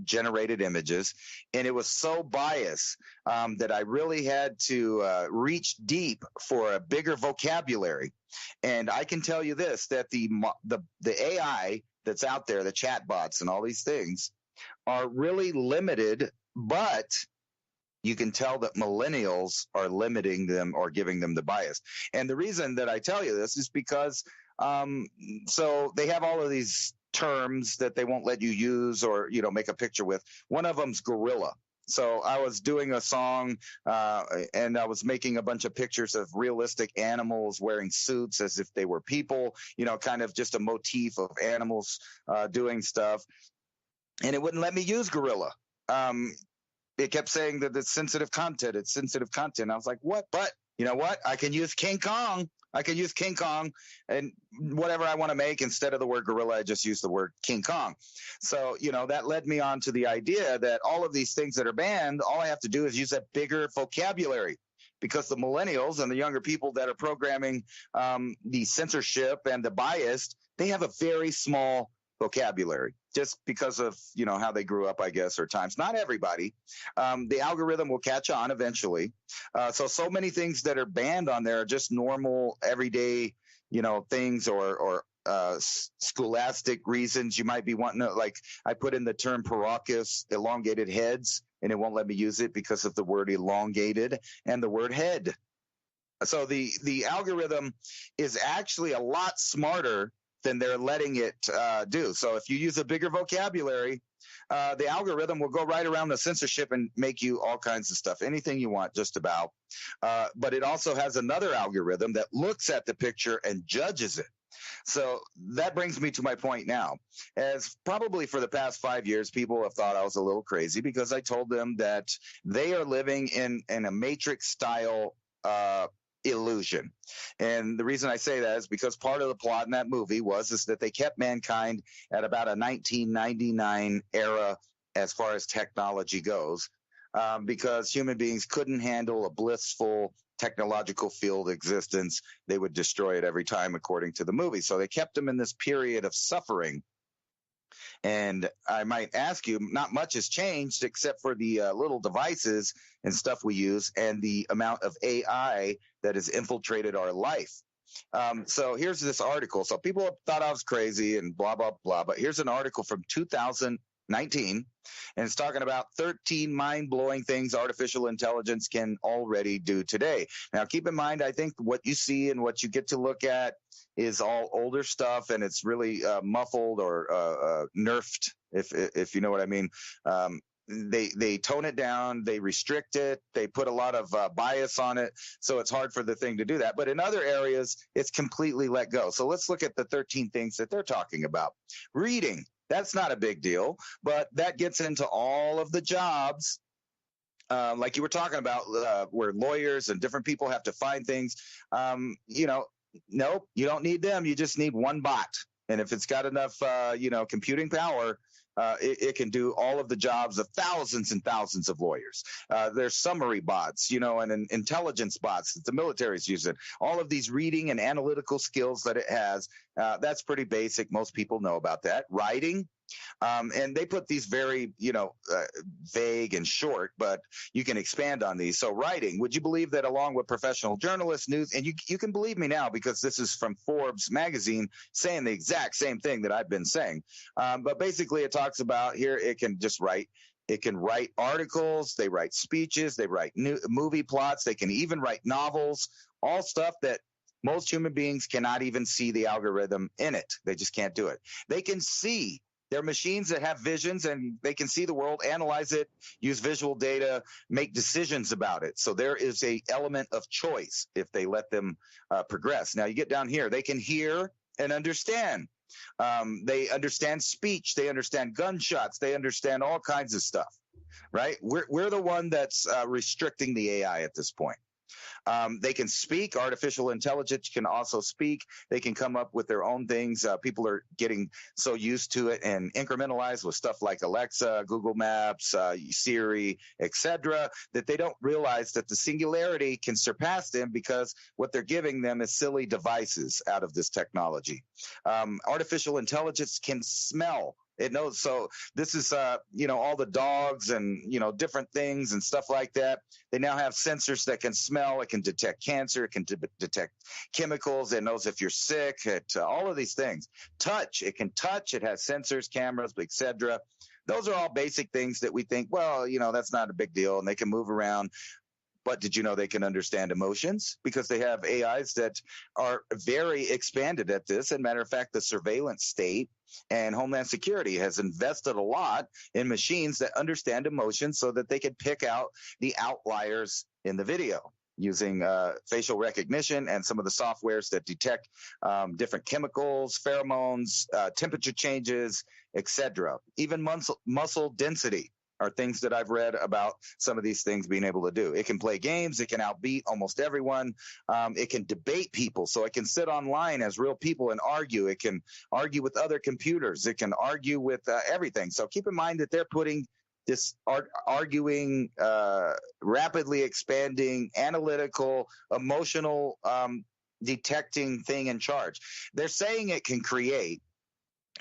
generated images, and it was so biased that I really had to reach deep for a bigger vocabulary. And I can tell you this, that the AI that's out there, the chat bots and all these things, are really limited, but you can tell that millennials are limiting them or giving them the bias. And the reason that I tell you this is because so they have all of these terms that they won't let you use or, make a picture with. One of them's gorilla. So I was doing a song and I was making a bunch of pictures of realistic animals wearing suits as if they were people, kind of just a motif of animals doing stuff. And it wouldn't let me use gorilla. It kept saying that it's sensitive content. It's sensitive content. I was like, what? But you know what? I can use King Kong. I can use King Kong and whatever I want to make. Instead of the word gorilla, I just use the word King Kong. So, that led me on to the idea that all of these things that are banned, all I have to do is use a bigger vocabulary, because the millennials and the younger people that are programming the censorship and the bias, they have a very small vocabulary, just because of how they grew up, I guess, or times. Not everybody. The algorithm will catch on eventually. So many things that are banned on there are just normal, everyday, things or scholastic reasons. You might be wanting to, like, I put in the term Paracus, elongated heads, and it won't let me use it because of the word elongated and the word head. So the algorithm is actually a lot smarter than they're letting it do. So if you use a bigger vocabulary, the algorithm will go right around the censorship and make you all kinds of stuff, anything you want, just about. But it also has another algorithm that looks at the picture and judges it. So that brings me to my point now. As probably for the past 5 years, people have thought I was a little crazy because I told them that they are living in a matrix style illusion. And the reason I say that is because part of the plot in that movie is that they kept mankind at about a 1999 era as far as technology goes, because human beings couldn't handle a blissful technological field existence. They would destroy it every time, according to the movie. So they kept them in this period of suffering. And I might ask you, not much has changed except for the little devices and stuff we use and the amount of AI that has infiltrated our life. So here's this article. So people thought I was crazy and blah, blah, blah. But here's an article from 2019, and it's talking about 13 mind-blowing things artificial intelligence can already do today. Now, keep in mind, I think what you see and what you get to look at is all older stuff, and it's really muffled or nerfed, if you know what I mean. They tone it down, they restrict it, they put a lot of bias on it, so it's hard for the thing to do that. But in other areas, it's completely let go. So let's look at the 13 things that they're talking about. Reading. That's not a big deal, but that gets into all of the jobs, like you were talking about, where lawyers and different people have to find things. Nope, you don't need them. You just need one bot. And if it's got enough, computing power, it can do all of the jobs of thousands and thousands of lawyers. There's summary bots, and intelligence bots that the military is using. All of these reading and analytical skills that it has, that's pretty basic. Most people know about that. Writing. And they put these very, vague and short, but you can expand on these. So writing, would you believe that along with professional journalists, news, and you can believe me now because this is from Forbes magazine saying the exact same thing that I've been saying. But basically it talks about here, it can just write. It can write articles, they write speeches, they write new movie plots, they can even write novels, all stuff that most human beings cannot even see the algorithm in it. They just can't do it. They can see. They're machines that have visions and they can see the world, analyze it, use visual data, make decisions about it. So there is a element of choice if they let them progress. Now you get down here, they can hear and understand. They understand speech. They understand gunshots. They understand all kinds of stuff, right? We're the one that's restricting the AI at this point. They can speak. Artificial intelligence can also speak. They can come up with their own things. People are getting so used to it and incrementalized with stuff like Alexa, Google Maps, Siri, etc., that they don't realize that the Singularity can surpass them because what they're giving them is silly devices out of this technology. Artificial intelligence can smell. It knows. So this is, all the dogs and, different things and stuff like that. They now have sensors that can smell. It can detect cancer. It can detect chemicals. It knows if you're sick. All of these things. Touch. It can touch. It has sensors, cameras, etc. Those are all basic things that we think, well, that's not a big deal. And they can move around. But did you know they can understand emotions? Because they have AIs that are very expanded at this. And matter of fact, the surveillance state and Homeland Security has invested a lot in machines that understand emotions so that they can pick out the outliers in the video using facial recognition and some of the softwares that detect different chemicals, pheromones, temperature changes, etc. Even muscle density are things that I've read about some of these things being able to do. It can play games. It can outbeat almost everyone. It can debate people. So it can sit online as real people and argue. It can argue with other computers. It can argue with everything. So keep in mind that they're putting this arguing, rapidly expanding, analytical, emotional, detecting thing in charge. They're saying it can create.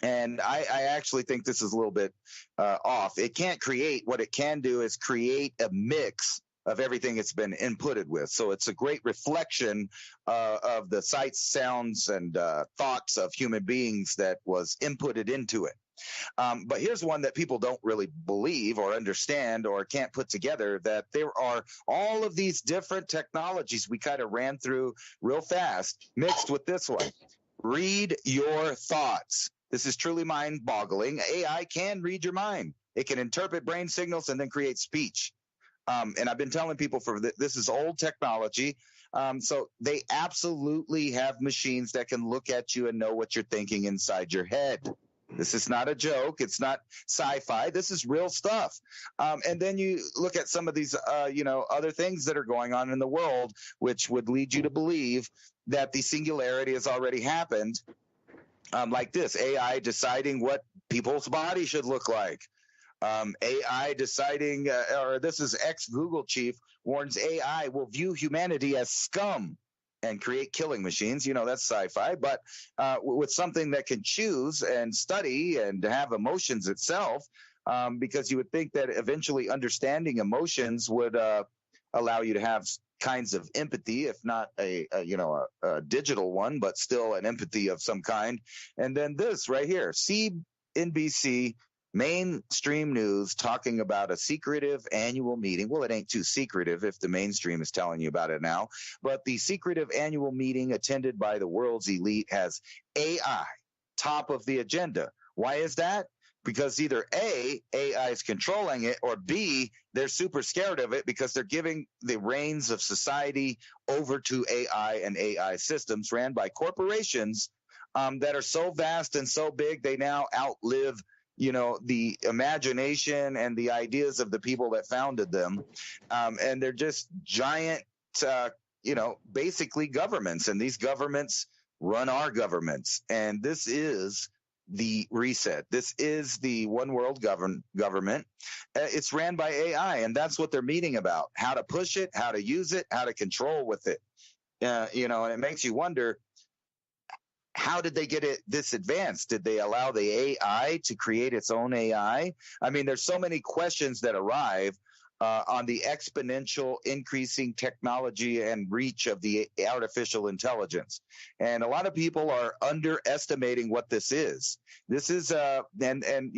And I actually think this is a little bit off. It can't create. What it can do is create a mix of everything it's been inputted with. So it's a great reflection of the sights, sounds, and thoughts of human beings that was inputted into it. But here's one that people don't really believe or understand or can't put together, that there are all of these different technologies we kind of ran through real fast, mixed with this one. Read your thoughts. This is truly mind-boggling. AI can read your mind. It can interpret brain signals and then create speech. And I've been telling people this is old technology. So they absolutely have machines that can look at you and know what you're thinking inside your head. This is not a joke. It's not sci-fi. This is real stuff. And then you look at some of these, other things that are going on in the world, which would lead you to believe that the singularity has already happened. Like this, AI deciding what people's body should look like. AI deciding, or this is ex-Google chief warns AI will view humanity as scum and create killing machines. That's sci-fi, but with something that can choose and study and have emotions itself, because you would think that eventually understanding emotions would allow you to have kinds of empathy, if not a digital one, but still an empathy of some kind. And then this right here, CNBC mainstream news talking about a secretive annual meeting. Well, it ain't too secretive if the mainstream is telling you about it now, but the secretive annual meeting attended by the world's elite has AI top of the agenda. Why is that? Because either A, AI is controlling it, or B, they're super scared of it because they're giving the reins of society over to AI and AI systems ran by corporations that are so vast and so big they now outlive the imagination and the ideas of the people that founded them. And they're just giant, basically governments. And these governments run our governments. And this is the reset. This is the one world government. It's ran by AI. And that's what they're meeting about, how to push it, how to use it, how to control with it. And it makes you wonder, how did they get it this advanced? Did they allow the AI to create its own AI? I mean, there's so many questions that arrive on the exponential increasing technology and reach of the artificial intelligence. And a lot of people are underestimating what this is. This is, you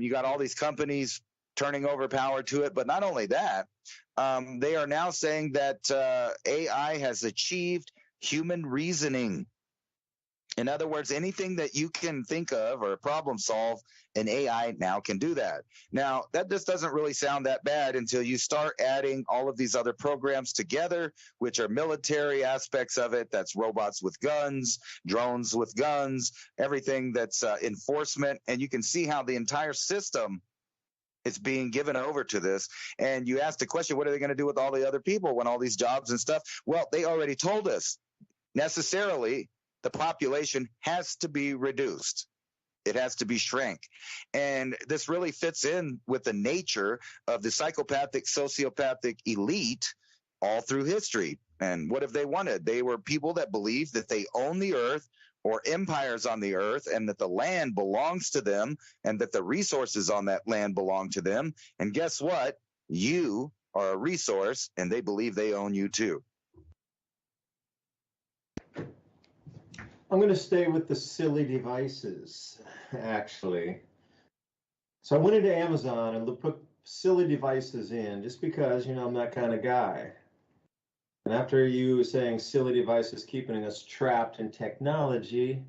got all these companies turning over power to it. But not only that, they are now saying that AI has achieved human reasoning. In other words, anything that you can think of or problem solve, an AI now can do that. Now, that just doesn't really sound that bad until you start adding all of these other programs together, which are military aspects of it. That's robots with guns, drones with guns, everything that's enforcement. And you can see how the entire system is being given over to this. And you ask the question, what are they going to do with all the other people when all these jobs and stuff? Well, they already told us necessarily the population has to be reduced. It has to be shrank. And this really fits in with the nature of the psychopathic, sociopathic elite all through history. And what have they wanted? They were people that believed that they own the earth or empires on the earth and that the land belongs to them and that the resources on that land belong to them. And guess what? You are a resource and they believe they own you too.
I'm going to stay with the silly devices, actually. So I went into Amazon and put silly devices in just because, I'm that kind of guy. And after you saying silly devices keeping us trapped in technology,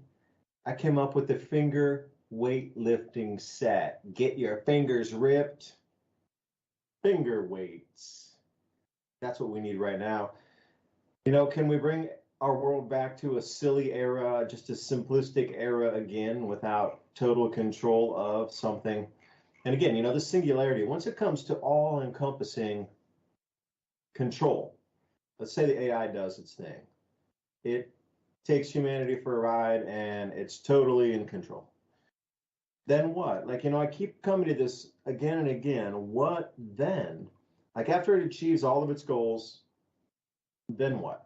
I came up with the finger weightlifting set. Get your fingers ripped. Finger weights. That's what we need right now. Can we bring our world back to a silly era, just a simplistic era again without total control of something? And again, the singularity, once it comes to all-encompassing control, let's say the AI does its thing. It takes humanity for a ride and it's totally in control. Then what? I keep coming to this again and again. What then? After it achieves all of its goals, then what?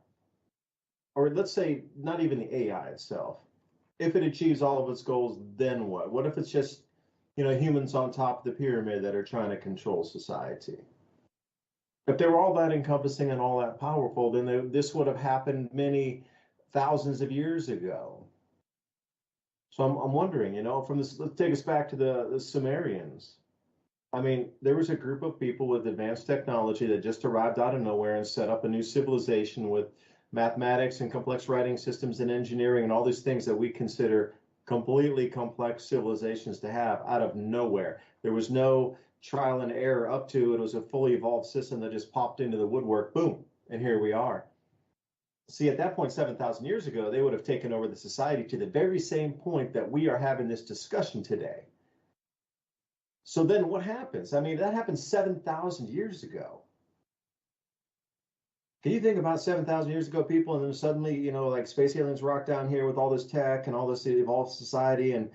Or let's say not even the AI itself. If it achieves all of its goals, then what? What if it's just, humans on top of the pyramid that are trying to control society? If they were all that encompassing and all that powerful, then this would have happened many thousands of years ago. So I'm wondering, from this, let's take us back to the Sumerians. I mean, there was a group of people with advanced technology that just arrived out of nowhere and set up a new civilization with mathematics and complex writing systems and engineering and all these things that we consider completely complex civilizations to have out of nowhere. There was no trial and error up to it. It was a fully evolved system that just popped into the woodwork, boom, and here we are. See, at that point, 7,000 years ago, they would have taken over the society to the very same point that we are having this discussion today. So then what happens? I mean, that happened 7,000 years ago. Can you think about 7,000 years ago, people, and then suddenly, like space aliens rock down here with all this tech and all this evolved society and,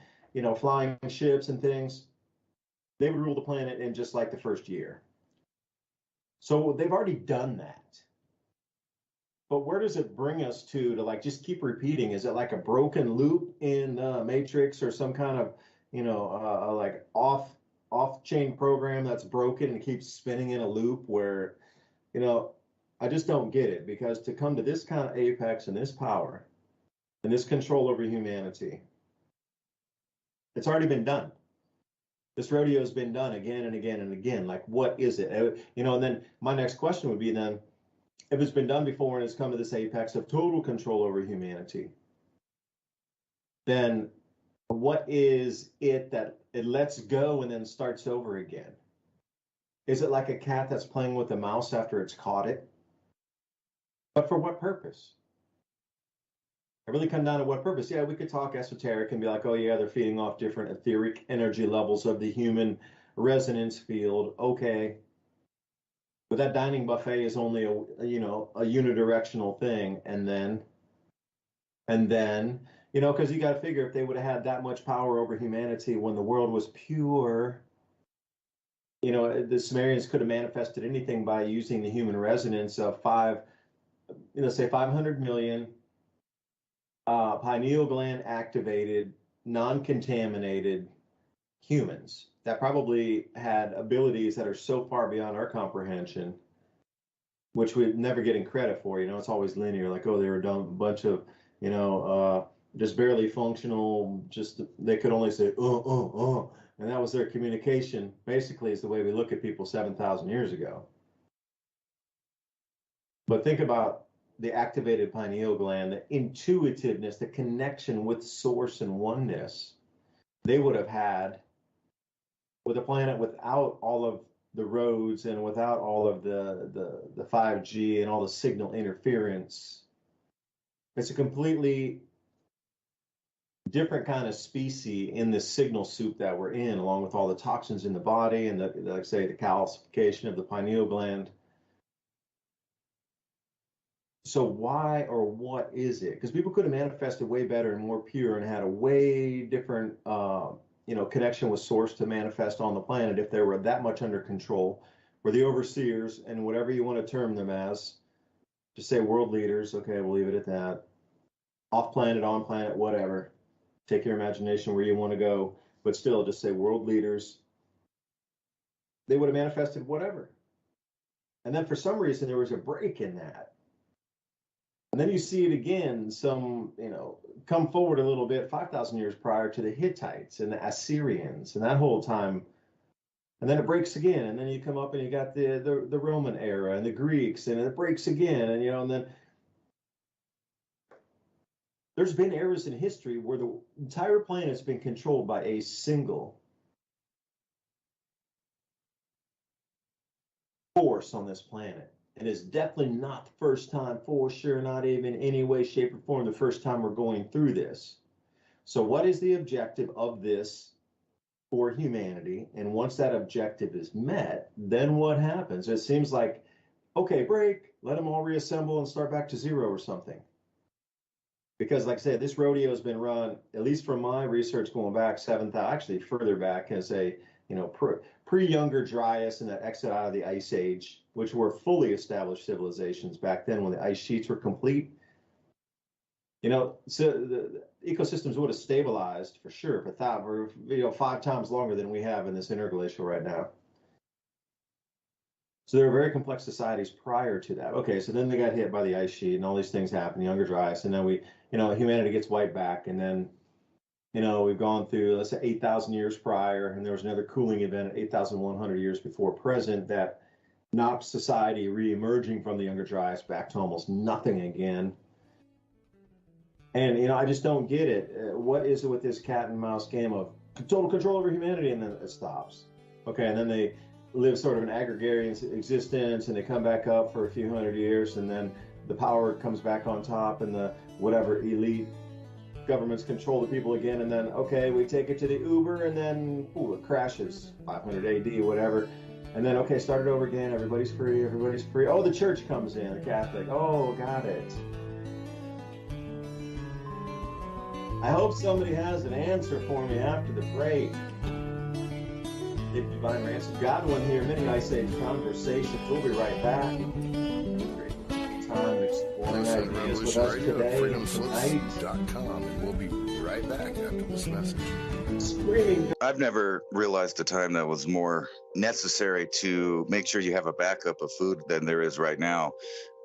flying ships and things? They would rule the planet in just like the first year. So they've already done that. But where does it bring us to like just keep repeating? Is it like a broken loop in the Matrix or some kind of, like off-chain program that's broken and keeps spinning in a loop where, I just don't get it, because to come to this kind of apex and this power and this control over humanity, it's already been done. This rodeo has been done again and again and again. Like, what is it? And then my next question would be then, if it's been done before and it's come to this apex of total control over humanity, then what is it that it lets go and then starts over again? Is it like a cat that's playing with a mouse after it's caught it? But for what purpose? It really come down to what purpose. Yeah, we could talk esoteric and be like, oh yeah, they're feeding off different etheric energy levels of the human resonance field. Okay. But that dining buffet is only a unidirectional thing. And then, because you got to figure if they would have had that much power over humanity when the world was pure, the Sumerians could have manifested anything by using the human resonance of say 500 million pineal gland activated, non-contaminated humans that probably had abilities that are so far beyond our comprehension, which we're never getting credit for. It's always linear, like, oh, they were a bunch of, just barely functional, just they could only say, and that was their communication, basically, is the way we look at people 7,000 years ago. But think about the activated pineal gland, the intuitiveness, the connection with source and oneness they would have had with a planet without all of the roads and without all of the 5G and all the signal interference. It's a completely different kind of species in this signal soup that we're in, along with all the toxins in the body and like say the calcification of the pineal gland. So why or what is it? Because people could have manifested way better and more pure and had a way different connection with source to manifest on the planet if they were that much under control, where the overseers and whatever you want to term them as, just say world leaders, okay, we'll leave it at that. Off planet, on planet, whatever. Take your imagination where you want to go, but still just say world leaders. They would have manifested whatever. And then for some reason there was a break in that. And then you see it again, come forward a little bit, 5,000 years prior to the Hittites and the Assyrians and that whole time. And then it breaks again. And then you come up and you got the Roman era and the Greeks, and it breaks again. And, and then there's been eras in history where the entire planet's been controlled by a single force on this planet. And it's definitely not the first time, for sure, not even in any way, shape, or form the first time we're going through this. So what is the objective of this for humanity? And once that objective is met, then what happens? It seems like, okay, break, let them all reassemble and start back to zero or something. Because like I said, this rodeo has been run, at least from my research going back 7,000, actually further back, as a pre-Younger Dryas and that exit out of the Ice Age, which were fully established civilizations back then when the ice sheets were complete. So the ecosystems would have stabilized for sure for 5 times longer than we have in this interglacial right now. So there were very complex societies prior to that. Okay, so then they got hit by the ice sheet and all these things happen, younger dry ice, and then humanity gets wiped back, and then, we've gone through, let's say, 8,000 years prior, and there was another cooling event 8,100 years before present that knocked society re-emerging from the younger dry ice back to almost nothing again. And, I just don't get it. What is it with this cat and mouse game of total control over humanity, and then it stops? Okay, and then they live sort of an agrarian existence, and they come back up for a few hundred years, and then the power comes back on top, and the whatever elite governments control the people again, and then, okay, we take it to the Uber, and then, it crashes, 500 AD, whatever. And then, okay, start it over again, everybody's free. Oh, the church comes in, the Catholic. Oh, got it. I hope somebody has an answer for me after the break. DuByne, Ransom Godwin here, mini Ice Age conversations. We'll be right back. Great time exploring ideas with us today and tonight.
And we'll be right back after this message.
Screaming.
I've never realized a time that was more necessary to make sure you have a backup of food than there is right now.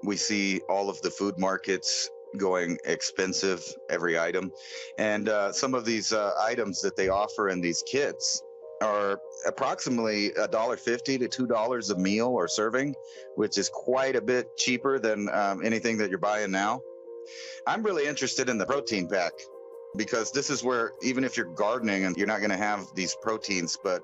We see all of the food markets going expensive, every item. And some of these items that they offer in these kits are approximately $1.50 to $2 a meal or serving, which is quite a bit cheaper than anything that you're buying now. I'm really interested in the protein pack, because this is where, even if you're gardening and you're not going to have these proteins, but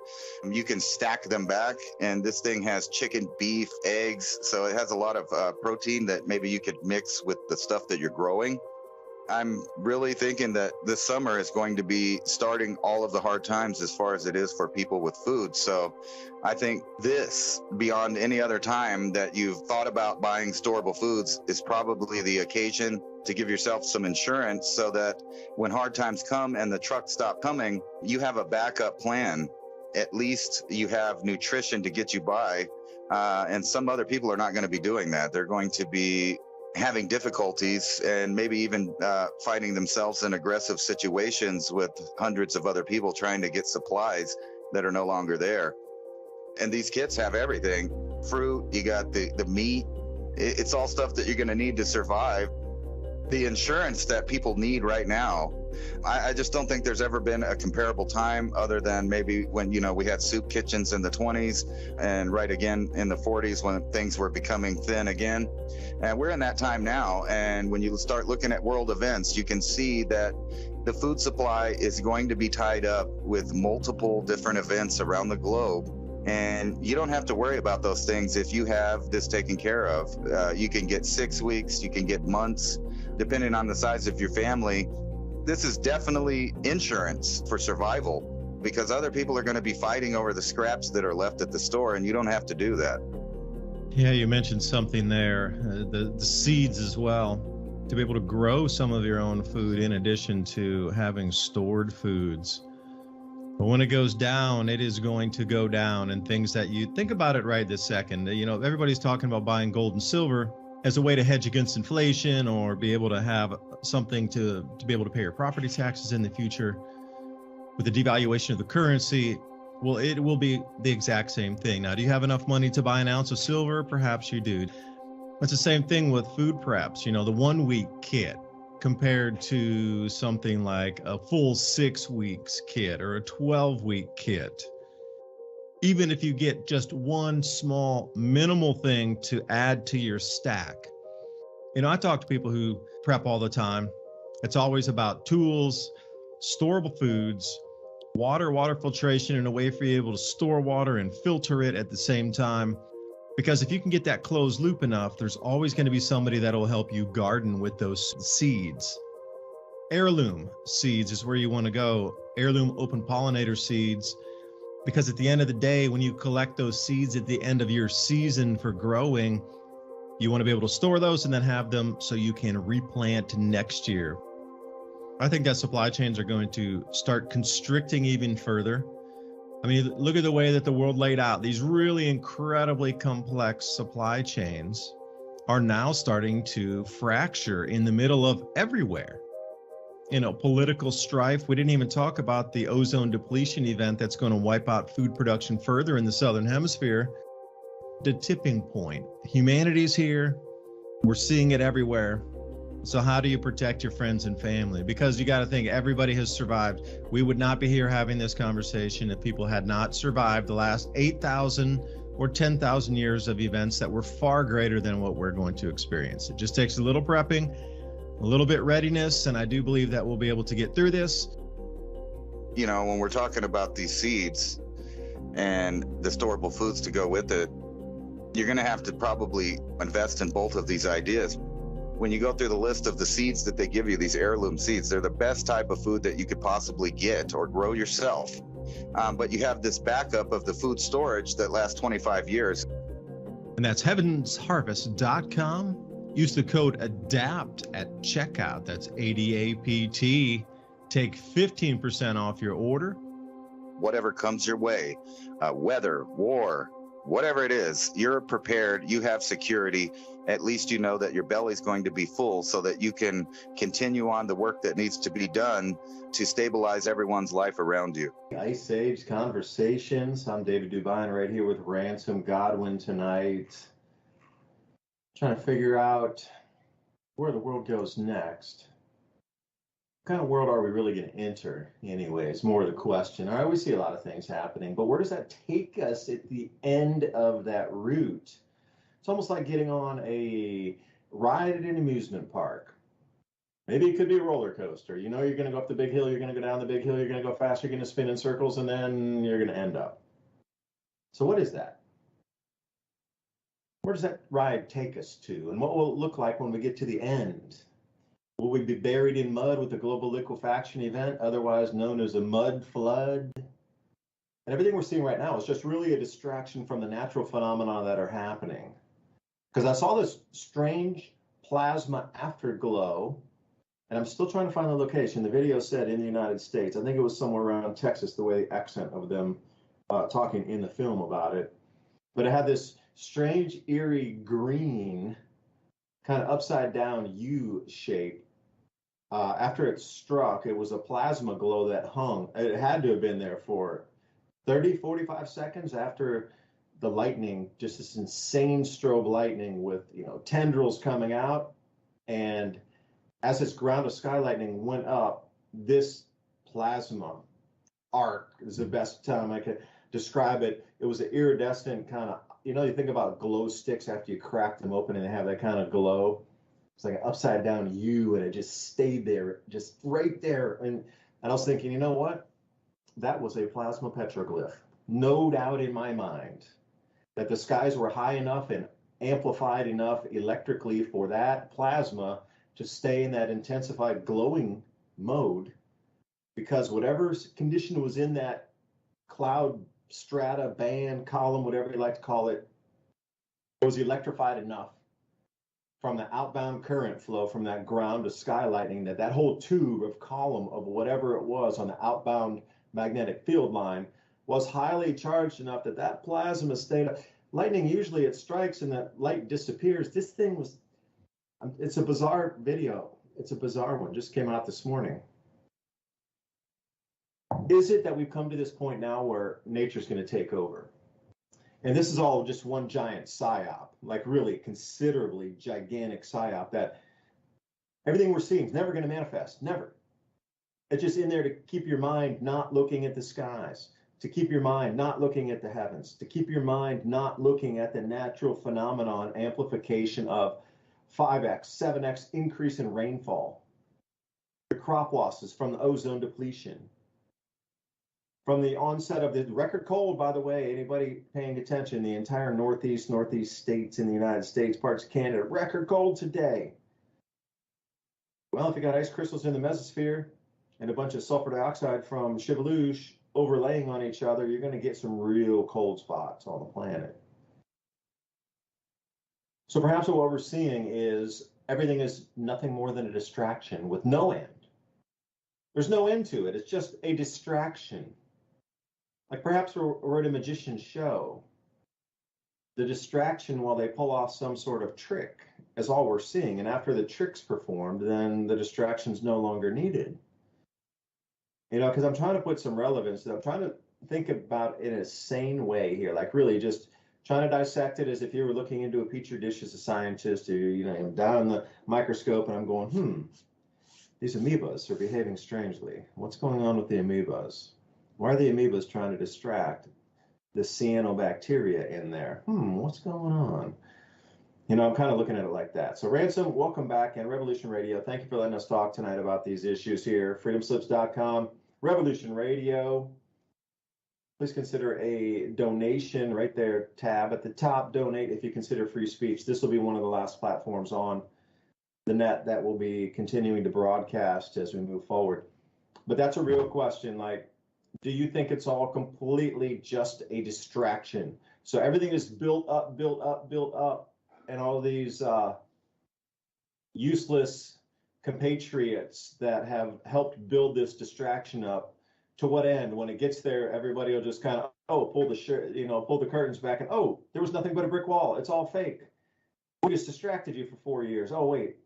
you can stack them back. And this thing has chicken, beef, eggs. So it has a lot of protein that maybe you could mix with the stuff that you're growing. I'm really thinking that this summer is going to be starting all of the hard times as far as it is for people with food. So I think this, beyond any other time that you've thought about buying storable foods, is probably the occasion to give yourself some insurance so that when hard times come and the trucks stop coming, you have a backup plan. At least you have nutrition to get you by. And some other people are not going to be doing that. They're going to be having difficulties and maybe even finding themselves in aggressive situations with hundreds of other people trying to get supplies that are no longer there. And these kits have everything. Fruit, you got the meat. It's all stuff that you're going to need to survive. The insurance that people need right now, I just don't think there's ever been a comparable time other than maybe when, we had soup kitchens in the 20s and right again in the 40s when things were becoming thin again. And we're in that time now. And when you start looking at world events, you can see that the food supply is going to be tied up with multiple different events around the globe. And you don't have to worry about those things if you have this taken care of. You can get 6 weeks, you can get months, depending on the size of your family. This is definitely insurance for survival, because other people are going to be fighting over the scraps that are left at the store, and you don't have to do that.
Yeah, you mentioned something there, the seeds as well, to be able to grow some of your own food in addition to having stored foods. But when it goes down, it is going to go down, and things that you think about it right this second. Everybody's talking about buying gold and silver as a way to hedge against inflation or be able to have something to be able to pay your property taxes in the future. With the devaluation of the currency, well, it will be the exact same thing. Now, do you have enough money to buy an ounce of silver? Perhaps you do. It's the same thing with food preps. The 1 week kit compared to something like a full 6 weeks kit or a 12-week kit. Even if you get just one small minimal thing to add to your stack. I talk to people who prep all the time. It's always about tools, storable foods, water filtration, and a way for you able to store water and filter it at the same time. Because if you can get that closed loop enough, there's always going to be somebody that will help you garden with those seeds. Heirloom seeds is where you want to go. Heirloom open pollinator seeds. Because at the end of the day, when you collect those seeds at the end of your season for growing, you want to be able to store those and then have them so you can replant next year. I think that supply chains are going to start constricting even further. Look at the way that the world laid out. These really incredibly complex supply chains are now starting to fracture in the middle of everywhere. Political strife. We didn't even talk about the ozone depletion event that's going to wipe out food production further in the Southern Hemisphere. the tipping point. Humanity's here. We're seeing it everywhere. So how do you protect your friends and family? Because you got to think everybody has survived. We would not be here having this conversation if people had not survived the last 8,000 or 10,000 years of events that were far greater than what we're going to experience. It just takes a little prepping, a little bit readiness, and I do believe that we'll be able to get through this.
You know, when we're talking about these seeds and the storable foods to go with it, you're going to have to probably invest in both of these ideas. When you go through the list of the seeds that they give you, these heirloom seeds, they're the best type of food that you could possibly get or grow yourself. But you have this backup of the food storage that lasts 25 years.
And that's heavensharvest.com. Use the code ADAPT at checkout. That's ADAPT. Take 15% off your order.
Whatever comes your way, weather, war, whatever it is, you're prepared, you have security. At least you know that your belly's going to be full so that you can continue on the work that needs to be done to stabilize everyone's life around you.
Ice Age Conversations. I'm David DuByne right here with Ransom Godwin tonight. Trying to figure out where the world goes next. What kind of world are we really going to enter anyway? It's more the question. I always see a lot of things happening, but where does that take us at the end of that route? It's almost like getting on a ride at an amusement park. Maybe it could be a roller coaster. You know, you're going to go up the big hill, you're going to go down the big hill, you're going to go fast, you're going to spin in circles, and then you're going to end up. So what is that? Where does that ride take us to? And what will it look like when we get to the end? Will we be buried in mud with a global liquefaction event, otherwise known as a mud flood? And everything we're seeing right now is just really a distraction from the natural phenomena that are happening. Because I saw this strange plasma afterglow, and I'm still trying to find the location. The video said in the United States. I think it was somewhere around Texas, the way the accent of them talking in the film about it. But it had this strange, eerie green, kind of upside down U shape. After it struck, it was a plasma glow that hung. It had to have been there for 30, 45 seconds after the lightning, just this insane strobe lightning with, you know, tendrils coming out. And as this ground to sky lightning went up, this plasma arc is the best time I could describe it. It was an iridescent kind of, you know, you think about glow sticks after you crack them open and they have that kind of glow. It's like an upside down U, and it just stayed there, just right there. And I was thinking, you know what? That was a plasma petroglyph. No doubt in my mind that the skies were high enough and amplified enough electrically for that plasma to stay in that intensified glowing mode, because whatever condition was in that cloud strata, band, column, whatever you like to call it, was electrified enough from the outbound current flow from that ground to sky lightning that that whole tube of column of whatever it was on the outbound magnetic field line was highly charged enough that that plasma stayed. Lightning, usually it strikes and that light disappears. This thing was, it's a bizarre video. It's a bizarre one. Just came out this morning. Is it that we've come to this point now where nature's going to take over? And this is all just one giant psyop, like really considerably gigantic psyop that everything we're seeing is never going to manifest, never. It's just in there to keep your mind not looking at the skies, to keep your mind not looking at the heavens, to keep your mind not looking at the natural phenomenon amplification of 5x, 7x increase in rainfall, the crop losses from the ozone depletion, from the onset of the record cold, by the way, anybody paying attention, the entire northeast states in the United States, parts of Canada, record cold today. Well, if you got ice crystals in the mesosphere and a bunch of sulfur dioxide from Chevaluche overlaying on each other, you're going to get some real cold spots on the planet. So perhaps what we're seeing is everything is nothing more than a distraction with no end. There's no end to it. It's just a distraction. Like perhaps we're at a magician's show. The distraction while they pull off some sort of trick is all we're seeing. And after the trick's performed, then the distraction's no longer needed. You know, because I'm trying to put some relevance. I'm trying to think about it in a sane way here, like really just trying to dissect it as if you were looking into a petri dish as a scientist, or, down in the microscope, and I'm going, these amoebas are behaving strangely. What's going on with the amoebas? Why are the amoebas trying to distract the cyanobacteria in there? What's going on? I'm kind of looking at it like that. So Ransom, welcome back, and Revolution Radio, thank you for letting us talk tonight about these issues here. freedomslips.com, Revolution Radio. Please consider a donation right there, tab at the top, donate if you consider free speech. This will be one of the last platforms on the net that will be continuing to broadcast as we move forward. But that's a real question. Like, do you think it's all completely just a distraction? So everything is built up, and all these useless compatriots that have helped build this distraction up, to what end? When it gets there, everybody will just kind of, pull the curtains back, and there was nothing but a brick wall. It's all fake. We just distracted you for 4 years. Oh, wait.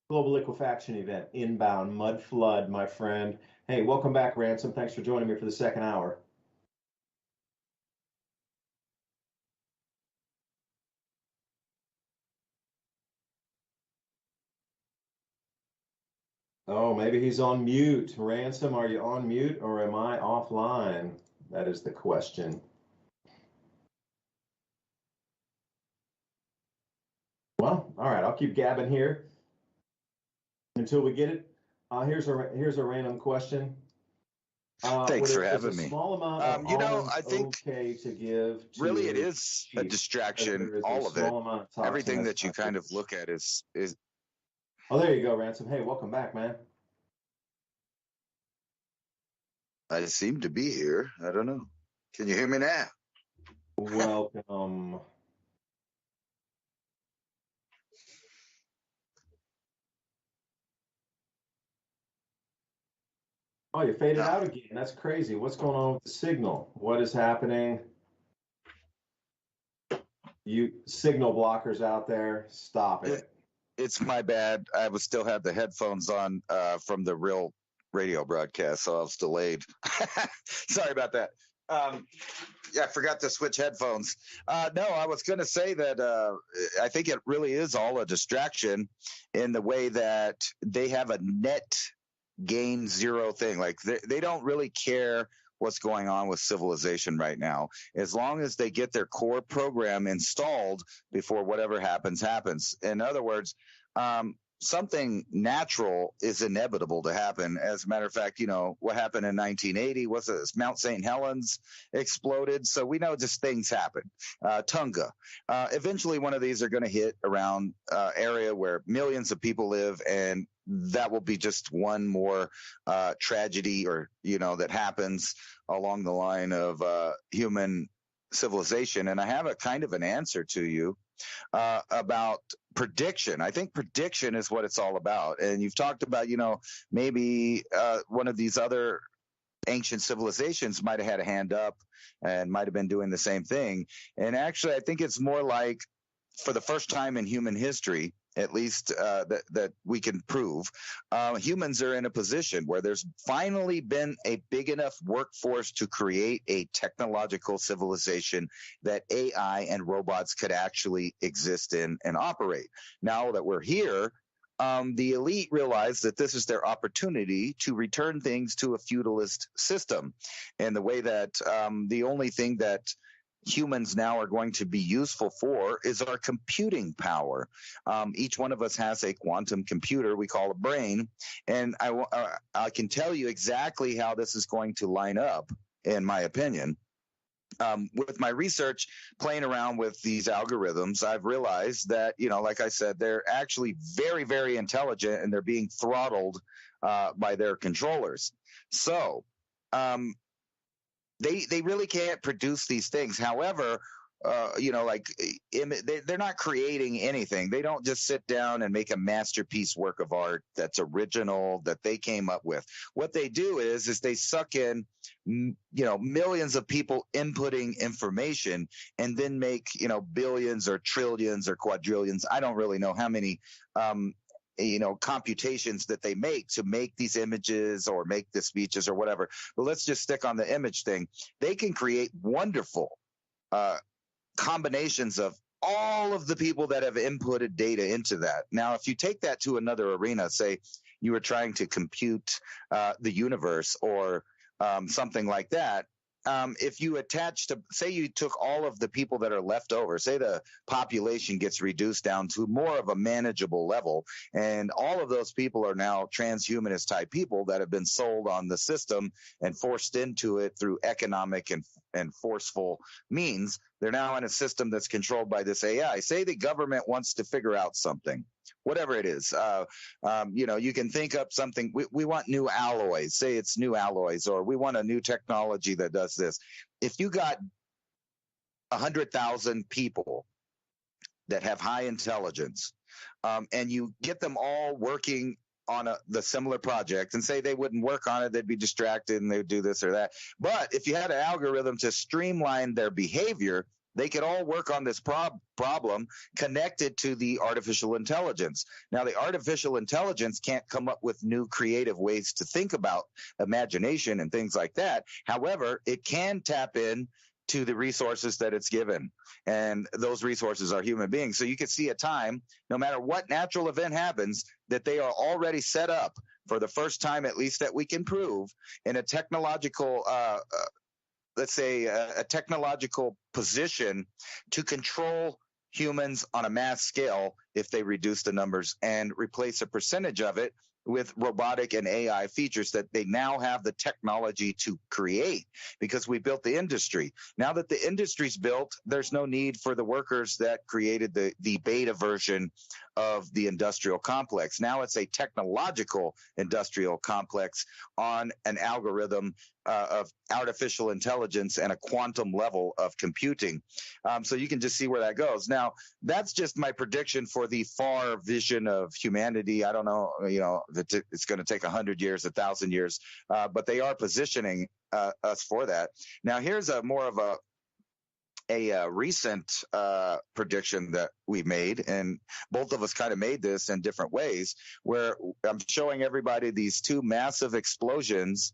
Global liquefaction event, inbound, mud flood, my friend. Hey, welcome back, Ransom. Thanks for joining me for the second hour. Oh, maybe he's on mute. Ransom, are you on mute or am I offline? That is the question. Well, all right, I'll keep gabbing here until we get it. Here's a random question.
Thanks for having me.
Small amount of
I think
okay to give to
really it is a distraction, all of it. Everything that you kind of look at is.
Oh, there you go, Ransom. Hey, welcome back, man.
I seem to be here. I don't know. Can you hear me now?
Welcome. Oh, you faded out again. That's crazy. What's going on with the signal? What is happening? You signal blockers out there, stop it.
It's my bad. I was still had the headphones on from the real radio broadcast, so I was delayed. Sorry about that. I forgot to switch headphones. No, I was going to say that I think it really is all a distraction in the way that they have a net gain zero thing. Like they don't really care what's going on with civilization right now, as long as they get their core program installed before whatever happens. In other words, something natural is inevitable to happen. As a matter of fact, what happened in 1980 was Mount St. Helens exploded. So we know just things happen. Tunga. Eventually one of these are going to hit around area where millions of people live, and that will be just one more tragedy or, that happens along the line of human civilization. And I have a kind of an answer to you about prediction. I think prediction is what it's all about. And you've talked about, maybe one of these other ancient civilizations might have had a hand up and might have been doing the same thing. And actually, I think it's more like, for the first time in human history, at least that we can prove, humans are in a position where there's finally been a big enough workforce to create a technological civilization that AI and robots could actually exist in and operate. Now that we're here, the elite realize that this is their opportunity to return things to a feudalist system, and the way that the only thing that humans now are going to be useful for is our computing power. Each one of us has a quantum computer we call a brain, and I can tell you exactly how this is going to line up, in my opinion. With my research playing around with these algorithms, I've realized that, like I said, they're actually very, very intelligent, and they're being throttled by their controllers. So they really can't produce these things. However, they're not creating anything. They don't just sit down and make a masterpiece work of art that's original, that they came up with. What they do is they suck in, millions of people inputting information, and then make, billions or trillions or quadrillions. I don't really know how many, computations that they make to make these images or make the speeches or whatever. But let's just stick on the image thing. They can create wonderful combinations of all of the people that have inputted data into that. Now, if you take that to another arena, say you were trying to compute the universe or something like that, if you attach to, say you took all of the people that are left over, say the population gets reduced down to more of a manageable level, and all of those people are now transhumanist type people that have been sold on the system and forced into it through economic and forceful means. They're now in a system that's controlled by this AI. Say the government wants to figure out something, whatever it is. You can think up something. We want new alloys. Say it's new alloys, or we want a new technology that does this. If you got 100,000 people that have high intelligence, and you get them all working on the similar project, and say they wouldn't work on it, they'd be distracted and they would do this or that. But if you had an algorithm to streamline their behavior, they could all work on this problem connected to the artificial intelligence. Now, the artificial intelligence can't come up with new creative ways to think about imagination and things like that. However, it can tap in to the resources that it's given, and those resources are human beings. So you could see a time, no matter what natural event happens, that they are already set up for the first time, at least that we can prove, in a technological let's say a technological position to control humans on a mass scale if they reduce the numbers and replace a percentage of it with robotic and AI features that they now have the technology to create, because we built the industry. Now that the industry's built, there's no need for the workers that created the beta version of the industrial complex. Now it's a technological industrial complex on an algorithm of artificial intelligence and a quantum level of computing. So you can just see where that goes. Now, that's just my prediction for the far vision of humanity. I don't know, it's going to take 100 years, 1,000 years, but they are positioning us for that. Now, here's more of a recent prediction that we made, and both of us kind of made this in different ways, where I'm showing everybody these two massive explosions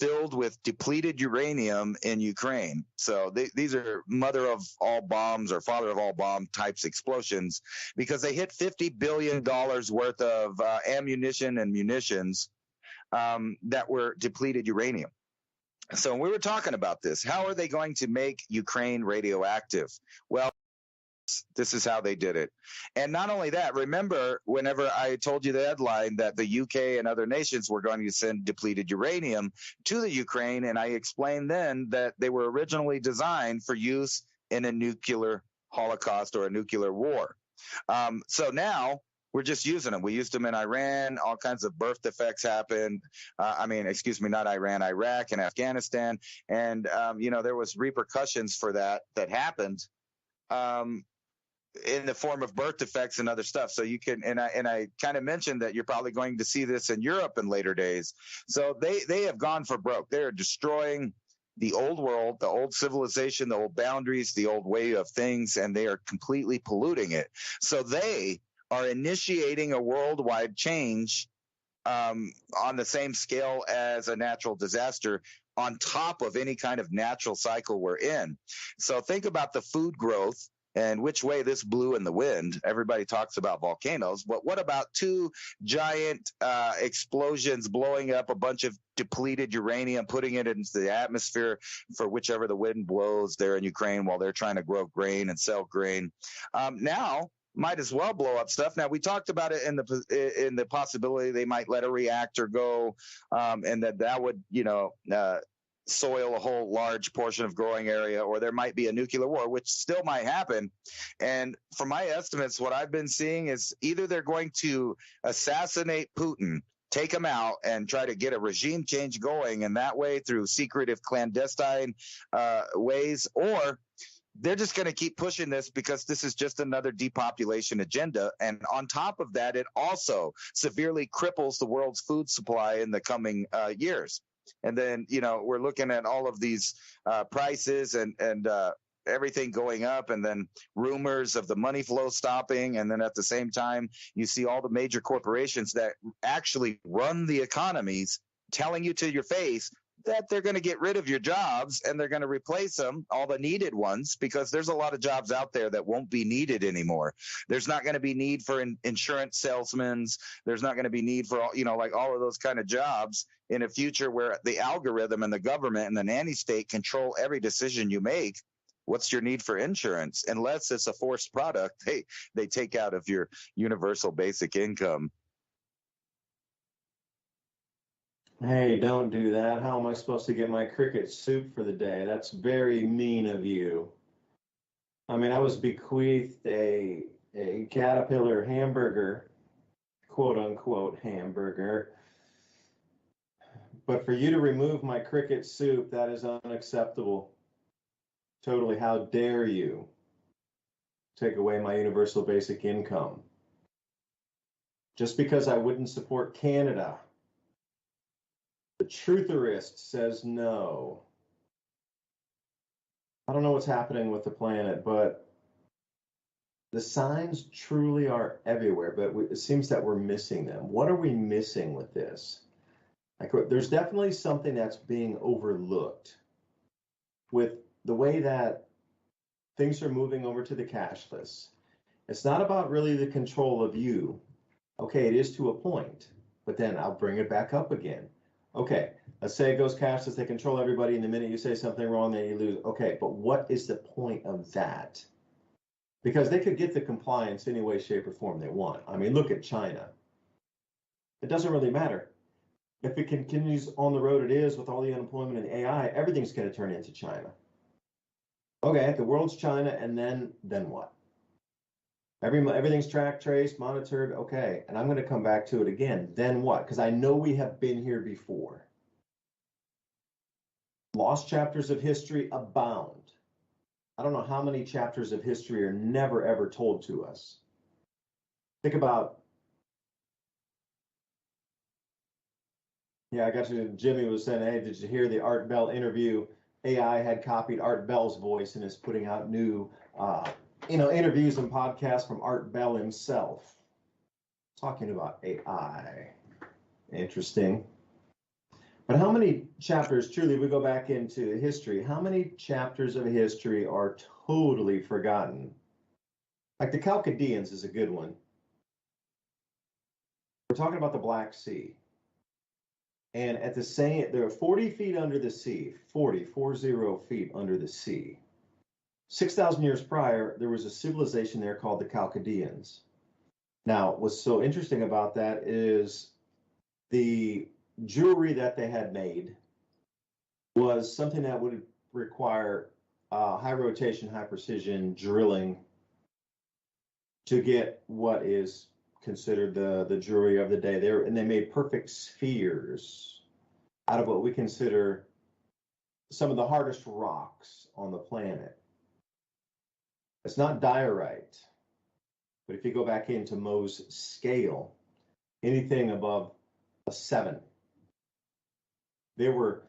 filled with depleted uranium in Ukraine. So these are mother of all bombs or father of all bomb types explosions, because they hit $50 billion worth of ammunition and munitions that were depleted uranium. So we were talking about this. How are they going to make Ukraine radioactive? Well, this is how they did it. And not only that, remember whenever I told you the headline that the UK and other nations were going to send depleted uranium to the Ukraine, and I explained then that they were originally designed for use in a nuclear holocaust or a nuclear war. So now we're just using them. We used them in Iran. All kinds of birth defects happened. Not Iran, Iraq and Afghanistan. And, there was repercussions for that happened in the form of birth defects and other stuff. So you can, and I kind of mentioned that you're probably going to see this in Europe in later days. So they have gone for broke. They are destroying the old world, the old civilization, the old boundaries, the old way of things, and they are completely polluting it. So they are initiating a worldwide change on the same scale as a natural disaster, on top of any kind of natural cycle we're in. So think about the food growth and which way this blew in the wind. Everybody talks about volcanoes, but what about two giant explosions blowing up a bunch of depleted uranium, putting it into the atmosphere for whichever the wind blows there in Ukraine while they're trying to grow grain and sell grain? Now might as well blow up stuff. Now, we talked about it in the possibility they might let a reactor go, and that would, soil a whole large portion of growing area, or there might be a nuclear war, which still might happen. And from my estimates, what I've been seeing is either they're going to assassinate Putin, take him out, and try to get a regime change going, and that way through secretive, clandestine ways, or they're just going to keep pushing this because this is just another depopulation agenda. And on top of that, it also severely cripples the world's food supply in the coming years. And then, we're looking at all of these prices and everything going up, and then rumors of the money flow stopping. And then at the same time, you see all the major corporations that actually run the economies telling you to your face that they're going to get rid of your jobs and they're going to replace them, all the needed ones, because there's a lot of jobs out there that won't be needed anymore. There's not going to be need for insurance salesmen. There's not going to be need for, like all of those kind of jobs in a future where the algorithm and the government and the nanny state control every decision you make. What's your need for insurance? Unless it's a forced product, they take out of your universal basic income.
Hey, don't do that. How am I supposed to get my cricket soup for the day? That's very mean of you. I mean, I was bequeathed a caterpillar hamburger, quote unquote hamburger. But for you to remove my cricket soup, that is unacceptable. Totally. How dare you take away my universal basic income? Just because I wouldn't support Canada. The trutherist says no. I don't know what's happening with the planet, but the signs truly are everywhere, but it seems that we're missing them. What are we missing with this? Like, there's definitely something that's being overlooked with the way that things are moving over to the cashless. It's not about really the control of you. Okay, it is to a point, but then I'll bring it back up again. Okay, let's say it goes cashless, they control everybody, and the minute you say something wrong, then you lose. Okay, but what is the point of that? Because they could get the compliance any way, shape, or form they want. I mean, look at China. It doesn't really matter. If it continues on the road it is with all the unemployment and AI, everything's going to turn into China. Okay, the world's China, and then what? Everything's tracked, traced, monitored. Okay, and I'm going to come back to it again. Then what? Because I know we have been here before. Lost chapters of history abound. I don't know how many chapters of history are never, ever told to us. Think about, I got you. Jimmy was saying, hey, did you hear the Art Bell interview? AI had copied Art Bell's voice and is putting out new, interviews and podcasts from Art Bell himself. Talking about AI. Interesting. But how many chapters, truly, we go back into history, how many chapters of history are totally forgotten? Like the Chaldeans is a good one. We're talking about the Black Sea. And at the same, they're 40 feet under the sea, 40 feet under the sea. 6,000 years prior, there was a civilization there called the Chaldeans. Now, what's so interesting about that is the jewelry that they had made was something that would require high rotation, high precision drilling to get what is considered the jewelry of the day. They made perfect spheres out of what we consider some of the hardest rocks on the planet. It's not diorite, but if you go back into Mohs scale, anything above a 7, they were,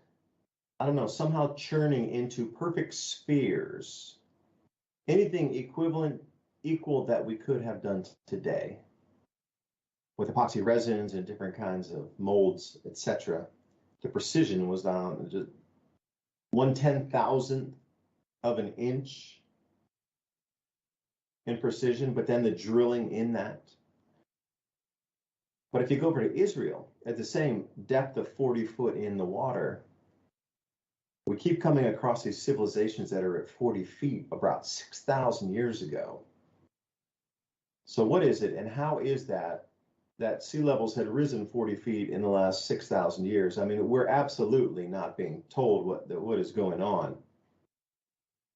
somehow churning into perfect spheres, anything equal that we could have done today with epoxy resins and different kinds of molds, etc. The precision was down just 1/10,000th of an inch in precision, but then the drilling in that. But if you go over to Israel, at the same depth of 40 foot in the water, we keep coming across these civilizations that are at 40 feet about 6,000 years ago. So what is it, and how is that sea levels had risen 40 feet in the last 6,000 years? I mean, we're absolutely not being told what is going on.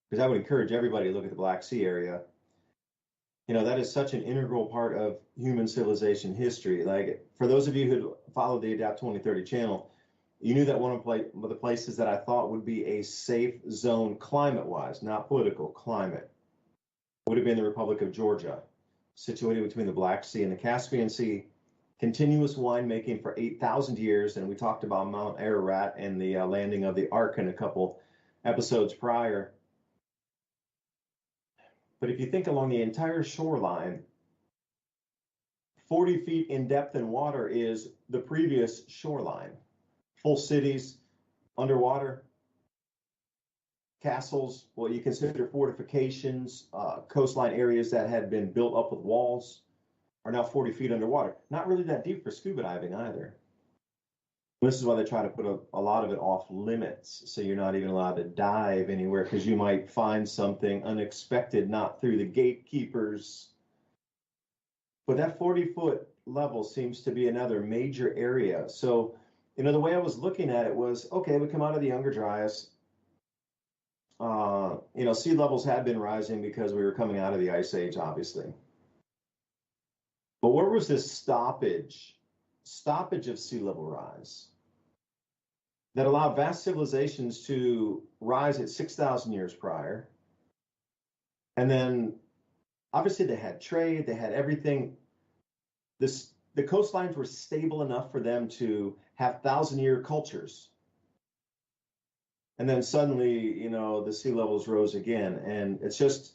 Because I would encourage everybody to look at the Black Sea area. That is such an integral part of human civilization history. Like, for those of you who follow the Adapt 2030 channel, you knew that one of the places that I thought would be a safe zone climate-wise, not political, climate, would have been the Republic of Georgia, situated between the Black Sea and the Caspian Sea, continuous winemaking for 8,000 years. And we talked about Mount Ararat and the landing of the Ark in a couple episodes prior. But if you think along the entire shoreline, 40 feet in depth in water is the previous shoreline. Full cities, underwater, castles, what you consider fortifications, coastline areas that had been built up with walls are now 40 feet underwater. Not really that deep for scuba diving either. This is why they try to put a lot of it off limits, so you're not even allowed to dive anywhere because you might find something unexpected, not through the gatekeepers. But that 40-foot level seems to be another major area. So, the way I was looking at it was, okay, we come out of the Younger Dryas. Sea levels had been rising because we were coming out of the Ice Age, obviously. But where was this stoppage of sea level rise that allowed vast civilizations to rise at 6,000 years prior? And then obviously they had trade, they had everything. The coastlines were stable enough for them to have 1,000-year cultures. And then suddenly, the sea levels rose again. And it's just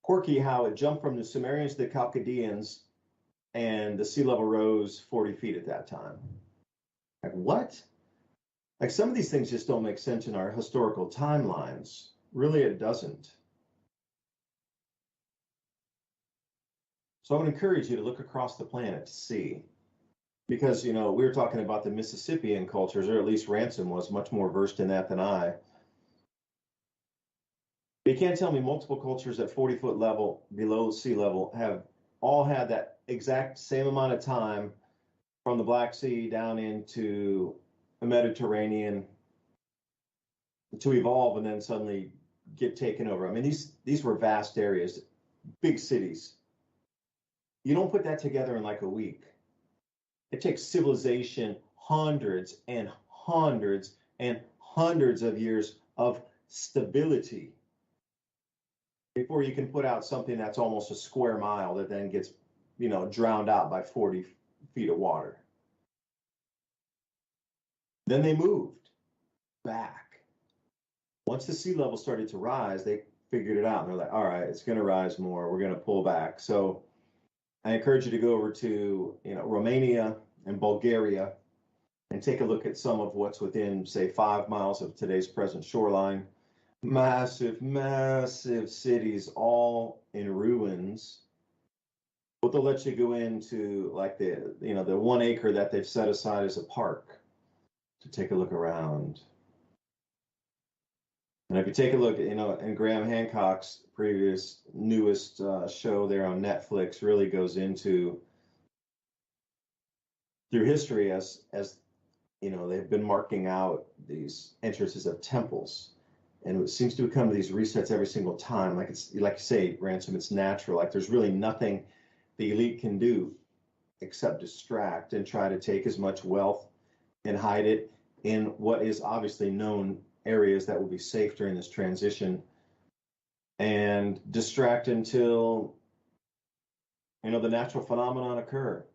quirky how it jumped from the Sumerians to the Chaldeans, and the sea level rose 40 feet at that time. Like, what? Like, some of these things just don't make sense in our historical timelines. Really, it doesn't. So I would encourage you to look across the planet to see. Because, we were talking about the Mississippian cultures, or at least Ransom was much more versed in that than I. But you can't tell me multiple cultures at 40-foot level, below sea level, have all had that exact same amount of time from the Black Sea down into the Mediterranean to evolve and then suddenly get taken over. I mean, these were vast areas, big cities. You don't put that together in like a week. It takes civilization hundreds and hundreds and hundreds of years of stability before you can put out something that's almost a square mile that then gets, drowned out by 40 feet of water. Then they moved back. Once the sea level started to rise, they figured it out. And they're like, all right, it's going to rise more. We're going to pull back. So I encourage you to go over to, Romania and Bulgaria and take a look at some of what's within, say, 5 miles of today's present shoreline. Massive, massive cities, all in ruins. But they'll let you go into like the 1 acre that they've set aside as a park to take a look around. And if you take a look, in Graham Hancock's newest show there on Netflix, really goes into through history as they've been marking out these entrances of temples, and it seems to come to these resets every single time. Like you say, Ransom, it's natural. Like there's really nothing the elite can do except distract and try to take as much wealth and hide it in what is obviously known areas that will be safe during this transition, and distract until the natural phenomenon occur.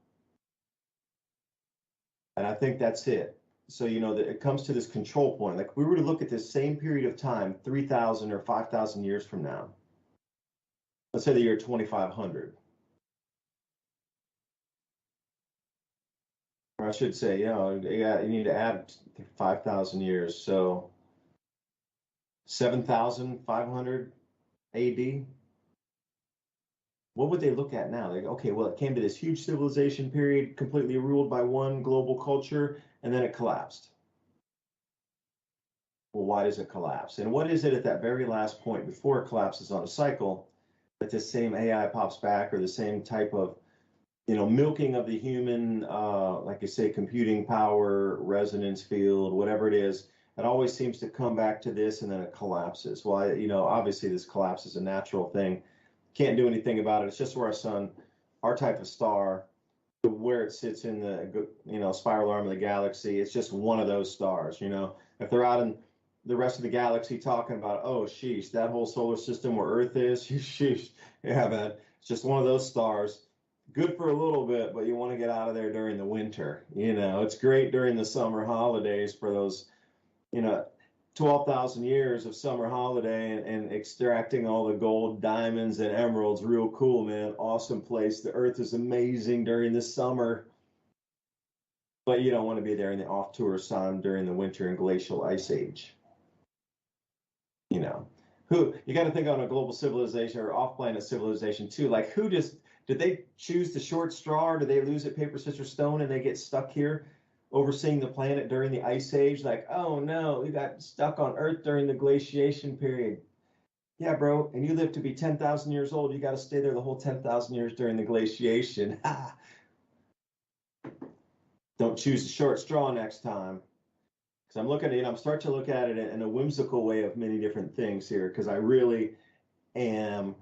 And I think that's it. So that it comes to this control point. Like we were to look at this same period of time 3,000 or 5,000 years from now, let's say the year 2500, or I should say, you need to add 5,000 years. So 7,500 AD. What would they look at now? Like, okay, well, it came to this huge civilization period, completely ruled by one global culture, and then it collapsed. Well, why does it collapse? And what is it at that very last point before it collapses on a cycle that this same AI pops back, or the same type of, milking of the human, like you say, computing power, resonance field, whatever it is, it always seems to come back to this and then it collapses. Well, obviously this collapse is a natural thing. Can't do anything about it. It's just where our sun, our type of star, where it sits in the, spiral arm of the galaxy, it's just one of those stars. If they're out in the rest of the galaxy talking about, oh, sheesh, that whole solar system where Earth is, sheesh, yeah, man, it's just one of those stars. Good for a little bit, but you want to get out of there during the winter. It's great during the summer holidays for those, 12,000 years of summer holiday and extracting all the gold, diamonds, and emeralds. Real cool, man. Awesome place. The Earth is amazing during the summer. but you don't want to be there in the off-tour sun during the winter and glacial ice age. You know, who you got to think on a global civilization or off-planet civilization too. Like, who just did they choose the short straw, or did they lose it paper, scissors, stone, and they get stuck here overseeing the planet during the ice age? Like, oh no, we got stuck on Earth during the glaciation period. Yeah, bro, and you live to be 10,000 years old. You got to stay there the whole 10,000 years during the glaciation. Don't choose the short straw next time. Because I'm looking at it, I'm starting to look at it in a whimsical way of many different things here, because I really am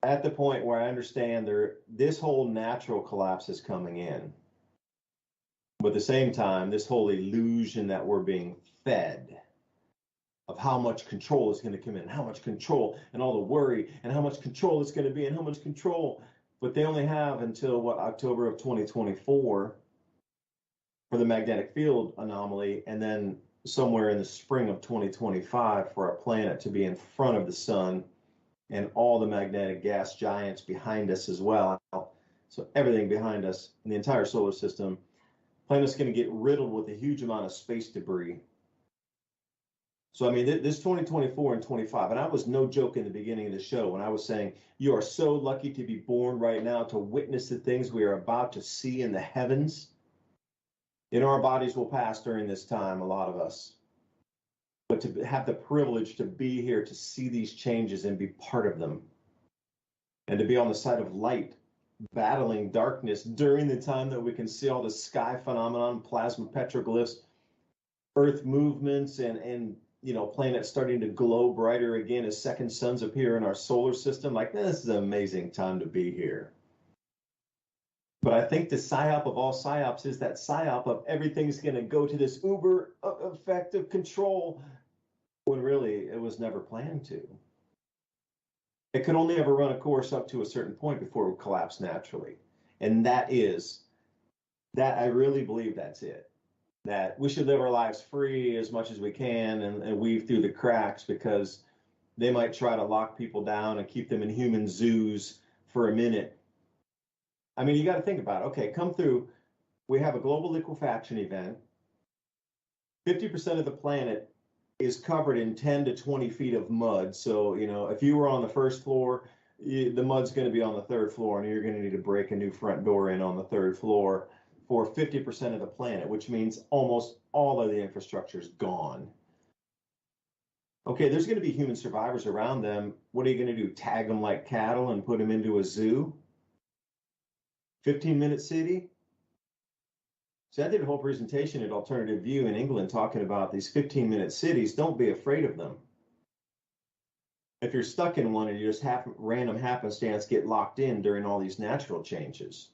at the point where I understand this whole natural collapse is coming in. But at the same time, this whole illusion that we're being fed of how much control is going to come in, how much control, and all the worry, and how much control it's going to be, and how much control. But they only have until October of 2024 for the magnetic field anomaly, and then somewhere in the spring of 2025 for our planet to be in front of the sun and all the magnetic gas giants behind us as well. So everything behind us in the entire solar system, planet's going to get riddled with a huge amount of space debris. So, I mean, this 2024 and 25, and I was no joke in the beginning of the show when I was saying, you are so lucky to be born right now to witness the things we are about to see in the heavens. You know, our bodies will pass during this time, a lot of us. But to have the privilege to be here, to see these changes and be part of them, and to be on the side of light, battling darkness during the time that we can see all the sky phenomenon, plasma petroglyphs, Earth movements, and you know, planets starting to glow brighter again as second suns appear in our solar system. Like, this is an amazing time to be here. But I think the psyop of all psyops is that psyop of everything's going to go to this uber effective control, when really it was never planned to. It could only ever run a course up to a certain point before it would collapse naturally. And that I really believe that's it. That we should live our lives free as much as we can and weave through the cracks, because they might try to lock people down and keep them in human zoos for a minute. I mean, you got to think about it. Okay, come through. We have a global liquefaction event. 50% of the planet is covered in 10 to 20 feet of mud. So, you know, if you were on the first floor, the mud's going to be on the third floor, and you're going to need to break a new front door in on the third floor for 50% of the planet, which means almost all of the infrastructure is gone. Okay, there's going to be human survivors around them. What are you going to do? Tag them like cattle and put them into a zoo? 15-minute city? So I did a whole presentation at Alternative View in England talking about these 15-minute cities. Don't be afraid of them. If you're stuck in one and you just random happenstance get locked in during all these natural changes,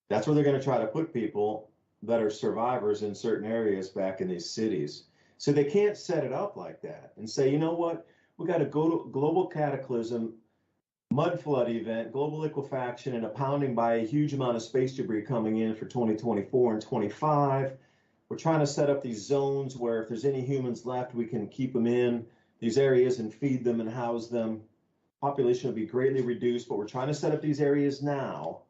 that's where they're going to try to put people that are survivors in certain areas back in these cities. So they can't set it up like that and say, you know what, we got a global cataclysm, mud flood event, global liquefaction, and a pounding by a huge amount of space debris coming in for 2024 and 25. We're trying to set up these zones where if there's any humans left, we can keep them in these areas and feed them and house them. Population will be greatly reduced, but we're trying to set up these areas now.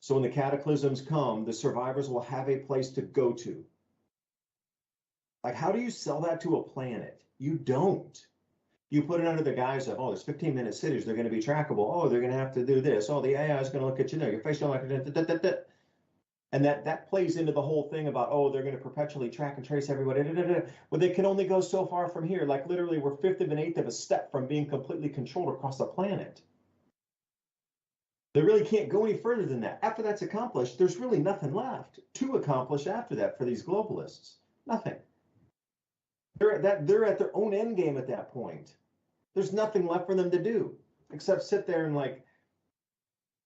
So when the cataclysms come, the survivors will have a place to go to. Like, how do you sell that to a planet? You don't. You put it under the guise of, oh, there's 15-minute cities, they're going to be trackable. Oh, they're going to have to do this. Oh, the AI is going to look at you, your facial recognition, and that plays into the whole thing about, oh, they're going to perpetually track and trace everybody. Well, they can only go so far from here. Like, literally, we're fifth of an eighth of a step from being completely controlled across the planet. They really can't go any further than that. After that's accomplished, there's really nothing left to accomplish after that for these globalists. Nothing. They're at their own end game at that point. There's nothing left for them to do except sit there and, like,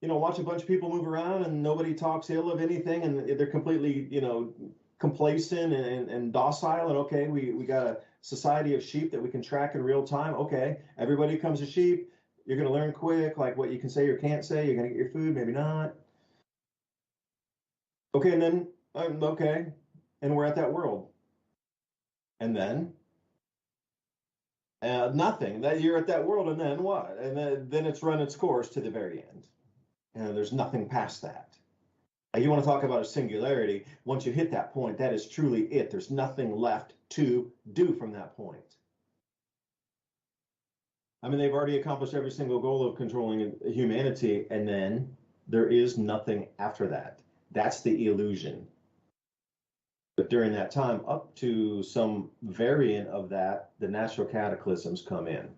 you know, watch a bunch of people move around and nobody talks ill of anything, and they're completely, you know, complacent and docile. And okay, we got a society of sheep that we can track in real time. Okay, everybody becomes a sheep. You're going to learn quick, like what you can say or can't say. You're going to get your food, maybe not. Okay, and then, okay, and we're at that world. And then nothing. That you're at that world, and then what? And then it's run its course to the very end. And there's nothing past that. You want to talk about a singularity. Once you hit that point, that is truly it. There's nothing left to do from that point. I mean, they've already accomplished every single goal of controlling humanity, and then there is nothing after that. That's the illusion. But during that time, up to some variant of that, the natural cataclysms come in.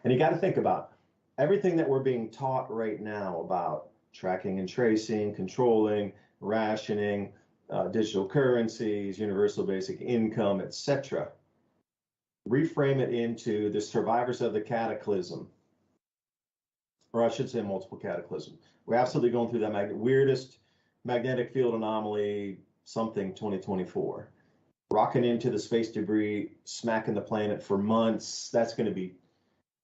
And you got to think about everything that we're being taught right now about tracking and tracing, controlling, rationing, digital currencies, universal basic income, etc. Reframe it into the survivors of the cataclysm, or I should say multiple cataclysm. We're absolutely going through that weirdest magnetic field anomaly, something 2024. Rocking into the space debris, smacking the planet for months. That's going to be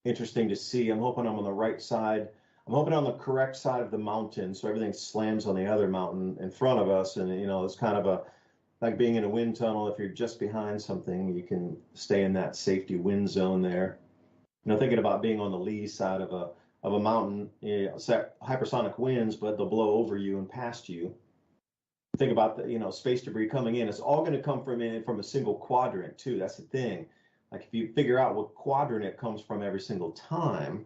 interesting to see. I'm hoping I'm on the right side. I'm hoping on the correct side of the mountain, so everything slams on the other mountain in front of us. And, you know, it's kind of like being in a wind tunnel. If you're just behind something, you can stay in that safety wind zone there. You know, thinking about being on the lee side of a mountain, you know, hypersonic winds, but they'll blow over you and past you. Think about the, you know, space debris coming in. It's all going to come from a single quadrant too. That's the thing. Like if you figure out what quadrant it comes from every single time,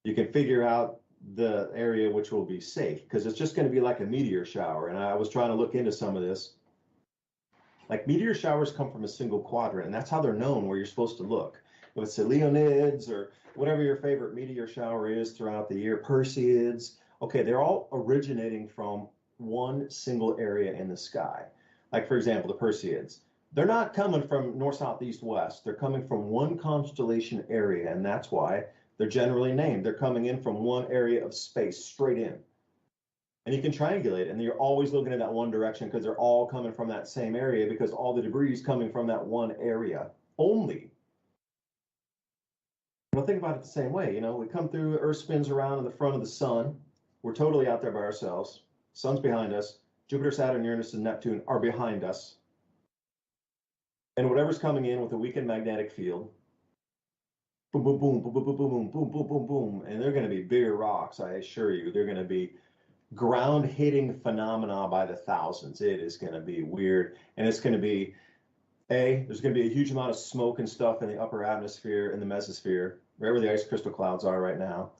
you can figure out the area which will be safe, because it's just going to be like a meteor shower. And I was trying to look into some of this. Like meteor showers come from a single quadrant, and that's how they're known, where you're supposed to look. If it's the Leonids or whatever your favorite meteor shower is throughout the year, Perseids, okay, they're all originating from one single area in the sky. Like for example, the Perseids. They're not coming from north, south, east, west. They're coming from one constellation area, and that's why they're generally named. They're coming in from one area of space, straight in. And you can triangulate, and you're always looking in that one direction because they're all coming from that same area, because all the debris is coming from that one area only. Well, think about it the same way. You know, we come through, Earth spins around in the front of the sun. We're totally out there by ourselves. Sun's behind us. Jupiter, Saturn, Uranus, and Neptune are behind us. And whatever's coming in with a weakened magnetic field, boom, boom, boom, boom, boom, boom, boom, boom, boom, boom, boom. And they're going to be bigger rocks, I assure you. They're going to be ground hitting phenomena by the thousands. It is going to be weird. And it's going to be, there's going to be a huge amount of smoke and stuff in the upper atmosphere, in the mesosphere, wherever the ice crystal clouds are right now,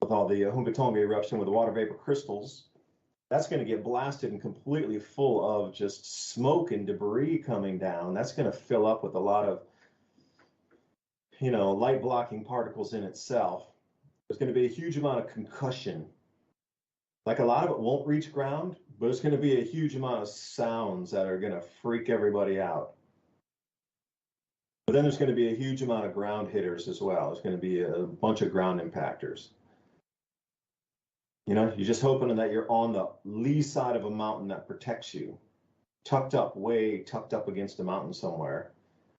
with all the Humbatonga eruption with the water vapor crystals. That's going to get blasted and completely full of just smoke and debris coming down. That's going to fill up with a lot of, you know, light blocking particles in itself. There's going to be a huge amount of concussion. Like a lot of it won't reach ground, but it's going to be a huge amount of sounds that are going to freak everybody out. But then there's going to be a huge amount of ground hitters as well. There's going to be a bunch of ground impactors. You know, you're just hoping that you're on the lee side of a mountain that protects you, tucked up, way tucked up against a mountain somewhere,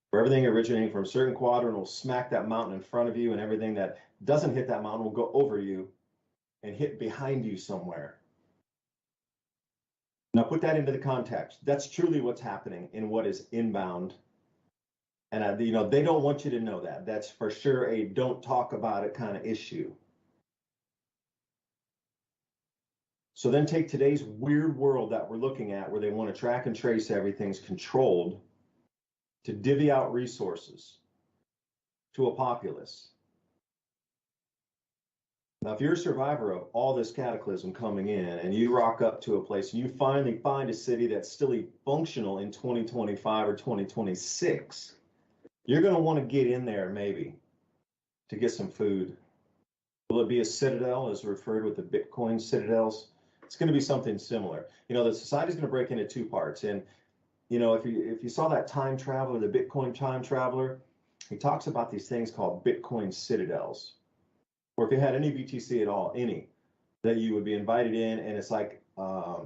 where everything originating from a certain quadrant will smack that mountain in front of you, and everything that doesn't hit that mountain will go over you and hit behind you somewhere. Now put that into the context. That's truly what's happening in what is inbound. And, you know, they don't want you to know that. That's for sure a don't talk about it kind of issue. So then take today's weird world that we're looking at, where they want to track and trace everything's controlled, to divvy out resources to a populace. Now, if you're a survivor of all this cataclysm coming in, and you rock up to a place and you finally find a city that's still functional in 2025 or 2026, you're going to want to get in there maybe to get some food. Will it be a citadel, as referred with the Bitcoin citadels? It's going to be something similar. You know, the society is going to break into two parts. And, you know, if you saw that time traveler, the Bitcoin time traveler, he talks about these things called Bitcoin citadels. Or if you had any BTC at all, any, that you would be invited in, and it's like a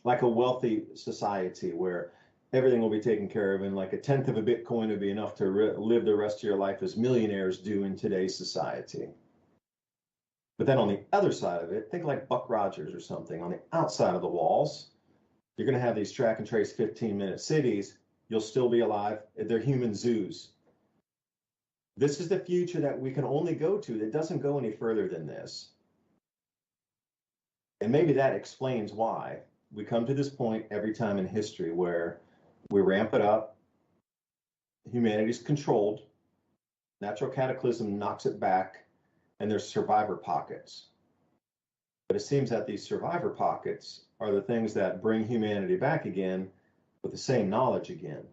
wealthy society where everything will be taken care of, and like a tenth of a Bitcoin would be enough to live the rest of your life as millionaires do in today's society. But then on the other side of it, think like Buck Rogers or something. On the outside of the walls, you're going to have these track and trace 15-minute cities. You'll still be alive. They're human zoos. This is the future that we can only go to. That doesn't go any further than this. And maybe that explains why we come to this point every time in history where we ramp it up, humanity's controlled, natural cataclysm knocks it back, and there's survivor pockets. But it seems that these survivor pockets are the things that bring humanity back again with the same knowledge again.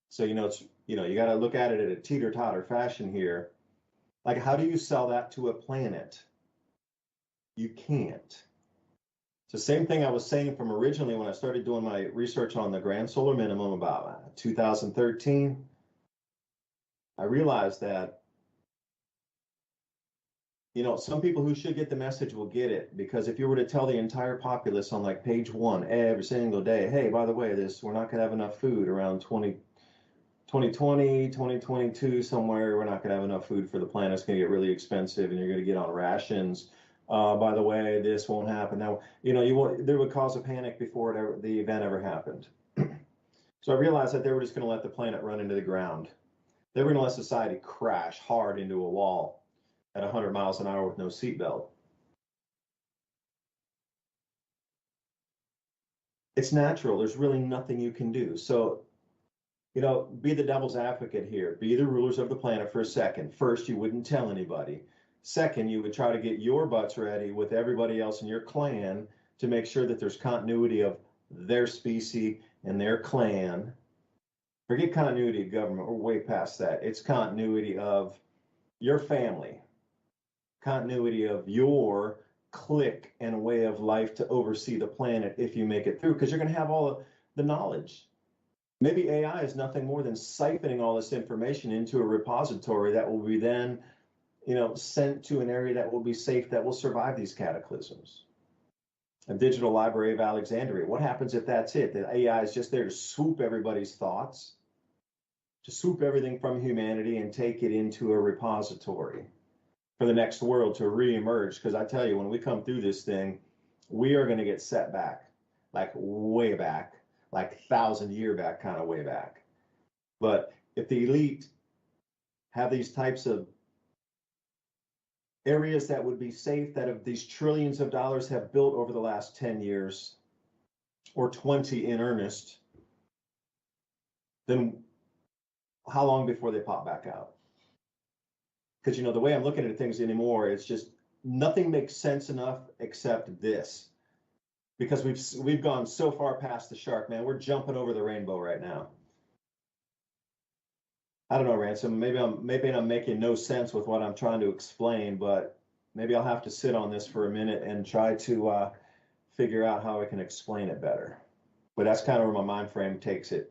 So, you got to look at it in a teeter-totter fashion here. Like, how do you sell that to a planet? You can't. It's the same thing I was saying from originally when I started doing my research on the grand solar minimum about 2013. I realized that, some people who should get the message will get it, because if you were to tell the entire populace on like page 1 every single day, hey, by the way, we're not going to have enough food around 2020, 2022, somewhere, we're not going to have enough food for the planet. It's going to get really expensive and you're going to get on rations. By the way, this won't happen. Now, there would cause a panic before the event ever happened. So I realized that they were just going to let the planet run into the ground. They were going to let society crash hard into a wall at 100 miles an hour with no seatbelt. It's natural. There's really nothing you can do. So, be the devil's advocate here. Be the rulers of the planet for a second. First, you wouldn't tell anybody. Second, you would try to get your butts ready with everybody else in your clan to make sure that there's continuity of their species and their clan. Forget continuity of government. We're way past that. It's continuity of your family, continuity of your clique and way of life to oversee the planet if you make it through, because you're going to have all of the knowledge. Maybe AI is nothing more than siphoning all this information into a repository that will be then, sent to an area that will be safe, that will survive these cataclysms. A digital library of Alexandria. What happens if that's it? The AI is just there to swoop everybody's thoughts, to swoop everything from humanity and take it into a repository for the next world to reemerge. Because I tell you, when we come through this thing, we are going to get set back, like way back, like 1,000-year back kind of way back. But if the elite have these types of areas that would be safe, that of these trillions of dollars have built over the last 10 years or 20 in earnest, then how long before they pop back out? Because, the way I'm looking at things anymore, it's just nothing makes sense enough except this. Because we've gone so far past the shark, man. We're jumping over the rainbow right now. I don't know, Ransom. Maybe I'm making no sense with what I'm trying to explain, but maybe I'll have to sit on this for a minute and try to figure out how I can explain it better. But that's kind of where my mind frame takes it.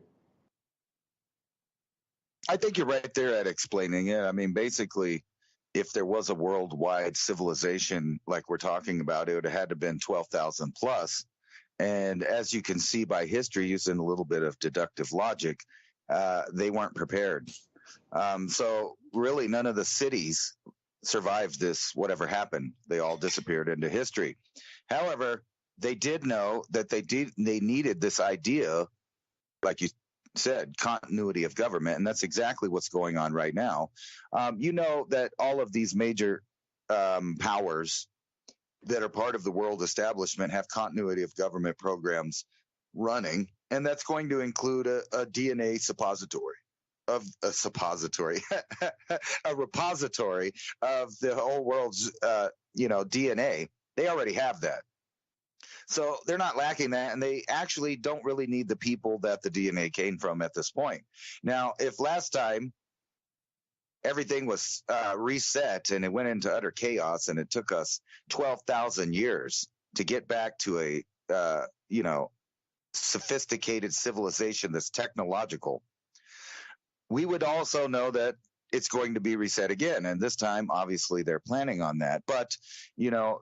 I think you're right there at explaining it. I mean, basically, if there was a worldwide civilization like we're talking about, it would have had to have been 12,000 plus. And as you can see by history, using a little bit of deductive logic, they weren't prepared. So really none of the cities survived this, whatever happened. They all disappeared into history. However, they did know that they needed this idea, like you said, continuity of government. And that's exactly what's going on right now. That all of these major powers that are part of the world establishment have continuity of government programs running. And that's going to include a DNA suppository of a suppository, a repository of the whole world's, DNA. They already have that. So they're not lacking that, and they actually don't really need the people that the DNA came from at this point. Now, if last time everything was reset and it went into utter chaos and it took us 12,000 years to get back to a, sophisticated civilization that's technological, we would also know that it's going to be reset again. And this time, obviously, they're planning on that. But,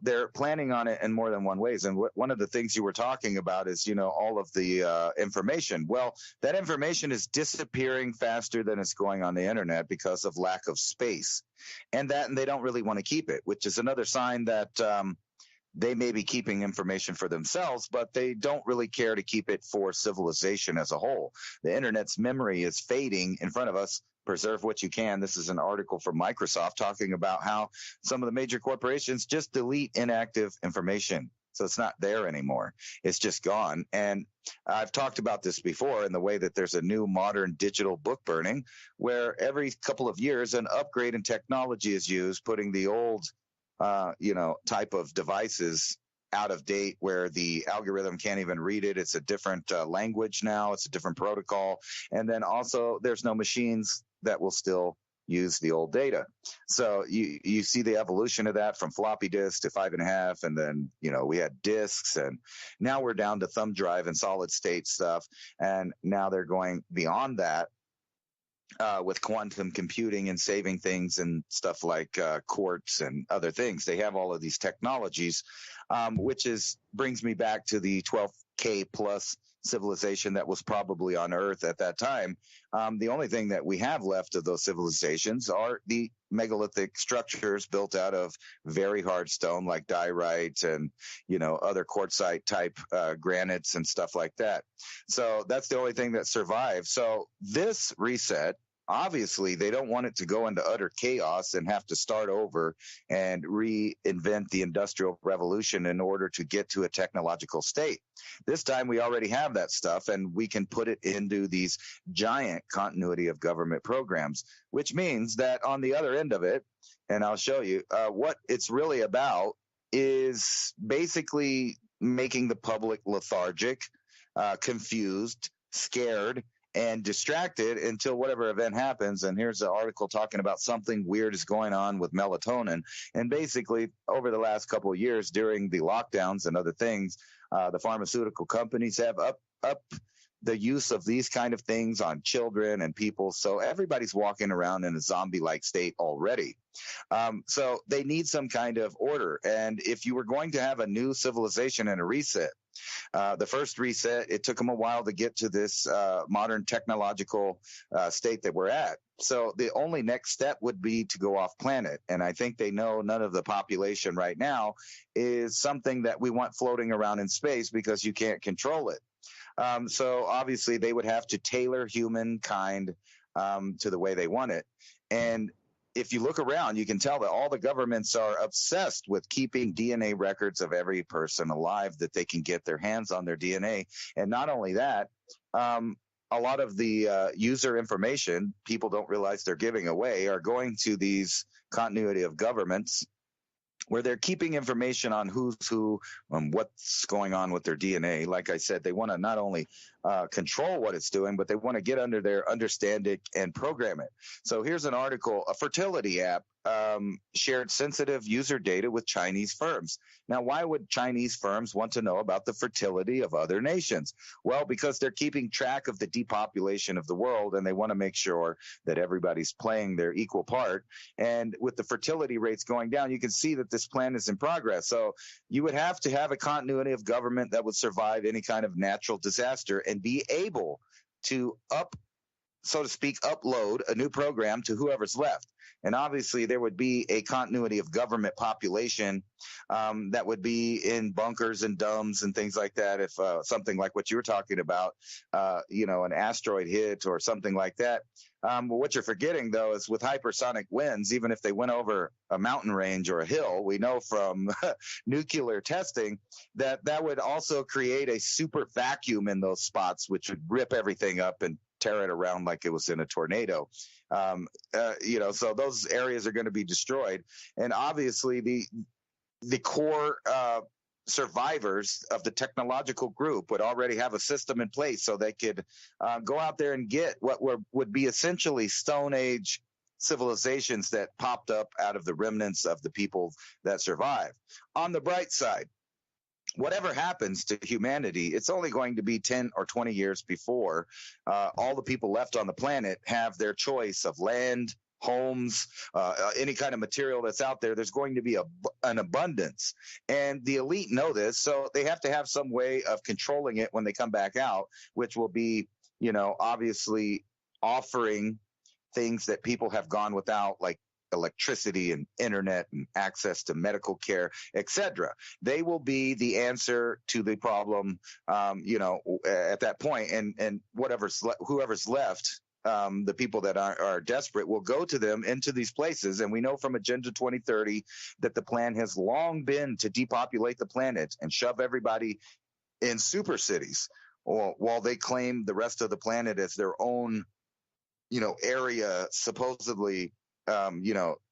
they're planning on it in more than one ways. And one of the things you were talking about is, all of the information. Well, that information is disappearing faster than it's going on the internet because of lack of space. And they don't really want to keep it, which is another sign that they may be keeping information for themselves, but they don't really care to keep it for civilization as a whole. The internet's memory is fading in front of us preserve what you can. This is an article from Microsoft talking about how some of the major corporations just delete inactive information. So it's not there anymore. It's just gone. And I've talked about this before in the way that there's a new modern digital book burning, where every couple of years an upgrade in technology is used, putting the old, type of devices out of date, where the algorithm can't even read it. It's a different language now. It's a different protocol. And then also there's no machines that will still use the old data. So you see the evolution of that from floppy disk to 5.5. And then, we had disks, and now we're down to thumb drive and solid state stuff. And now they're going beyond that. With quantum computing and saving things and stuff like quartz and other things. They have all of these technologies, which brings me back to the 12K plus civilization that was probably on Earth at that time. The only thing that we have left of those civilizations are the megalithic structures built out of very hard stone like diorite and, other quartzite type granites and stuff like that. So that's the only thing that survived. So this reset, obviously, they don't want it to go into utter chaos and have to start over and reinvent the Industrial Revolution in order to get to a technological state. This time, we already have that stuff, and we can put it into these giant continuity of government programs, which means that on the other end of it, and I'll show you, what it's really about is basically making the public lethargic, confused, scared, and distracted until whatever event happens. And here's an article talking about something weird is going on with melatonin. And basically, over the last couple of years during the lockdowns and other things, the pharmaceutical companies have up the use of these kind of things on children and people. So everybody's walking around in a zombie-like state already. So they need some kind of order. And if you were going to have a new civilization and a reset, the first reset, it took them a while to get to this modern technological state that we're at. So the only next step would be to go off planet. And I think they know none of the population right now is something that we want floating around in space because you can't control it. So obviously they would have to tailor humankind to the way they want it. And if you look around, you can tell that all the governments are obsessed with keeping DNA records of every person alive that they can get their hands on their DNA. And not only that, a lot of the user information people don't realize they're giving away are going to these continuity of governments, where they're keeping information on who's who and what's going on with their DNA. Like I said, they want to not only control what it's doing, but they want to get under their understanding and program it. So here's an article. A fertility app shared sensitive user data with Chinese firms. Now, why would Chinese firms want to know about the fertility of other nations? Well, because they're keeping track of the depopulation of the world, and they want to make sure that everybody's playing their equal part. And with the fertility rates going down, you can see that this plan is in progress. So you would have to have a continuity of government that would survive any kind of natural disaster and be able to so to speak, upload a new program to whoever's left. And obviously there would be a continuity of government population that would be in bunkers and domes and things like that. If something like what you were talking about, an asteroid hit or something like that. But what you're forgetting, though, is with hypersonic winds, even if they went over a mountain range or a hill, we know from nuclear testing that would also create a super vacuum in those spots, which would rip everything up and tear it around like it was in a tornado. So those areas are going to be destroyed. And obviously the core survivors of the technological group would already have a system in place so they could go out there and get what would be essentially Stone Age civilizations that popped up out of the remnants of the people that survived. On the bright side, whatever happens to humanity, it's only going to be 10 or 20 years before all the people left on the planet have their choice of land, homes, any kind of material that's out there. There's going to be an abundance. And the elite know this, so they have to have some way of controlling it when they come back out, which will be, obviously offering things that people have gone without, like electricity and internet and access to medical care, etc. They will be the answer to the problem, at that point. And whoever's left the people that are desperate will go to them into these places. And we know from Agenda 2030 that the plan has long been to depopulate the planet and shove everybody in super cities, while they claim the rest of the planet as their own, area, supposedly,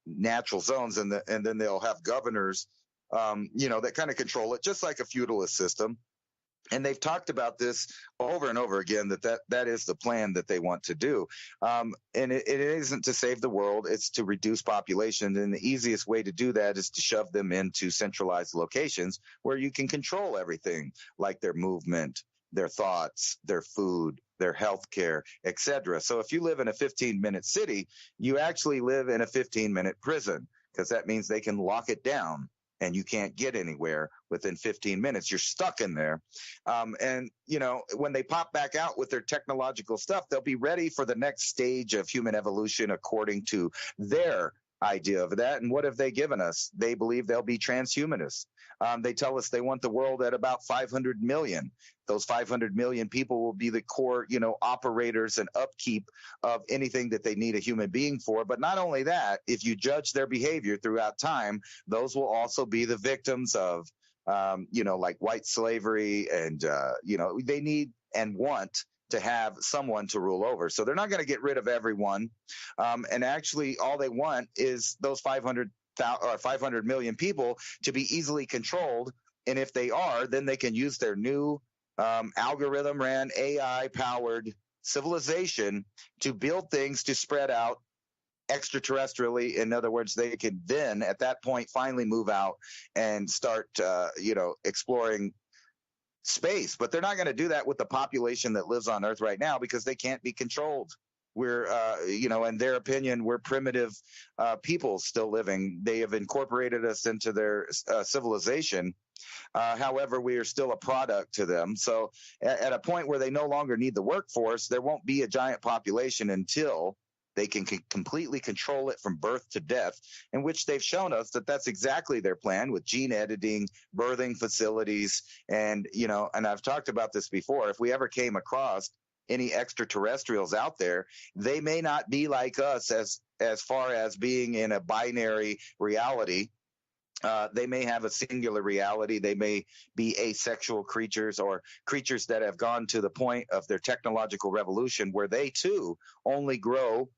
natural zones. And then they'll have governors, that kind of control it, just like a feudalist system. And they've talked about this over and over again, that is the plan that they want to do. And it isn't to save the world, it's to reduce population. And the easiest way to do that is to shove them into centralized locations where you can control everything, like their movement, their thoughts, their food, their health care, etc. So if you live in a 15-minute city, you actually live in a 15-minute prison, because that means they can lock it down and you can't get anywhere within 15 minutes. You're stuck in there. And, when they pop back out with their technological stuff, they'll be ready for the next stage of human evolution according to their idea of that. And what have they given us? They believe they'll be transhumanists. They tell us they want the world at about 500 million. Those 500 million people will be the core, operators and upkeep of anything that they need a human being for. But not only that, if you judge their behavior throughout time, those will also be the victims of, like white slavery. And, they need and want to have someone to rule over. So they're not going to get rid of everyone. And actually, all they want is those 500 million people to be easily controlled. And if they are, then they can use their new algorithm ran AI powered civilization to build things to spread out extraterrestrially. In other words, they could then at that point finally move out and start, exploring space. But they're not going to do that with the population that lives on Earth right now, because they can't be controlled. We're, in their opinion, we're primitive people still living. They have incorporated us into their civilization. However, we are still a product to them. So at a point where they no longer need the workforce, there won't be a giant population until they can completely control it from birth to death, in which they've shown us that that's exactly their plan, with gene editing, birthing facilities. And, and I've talked about this before, if we ever came across any extraterrestrials out there, they may not be like us as far as being in a binary reality. They may have a singular reality. They may be asexual creatures, or creatures that have gone to the point of their technological revolution where they too only grow,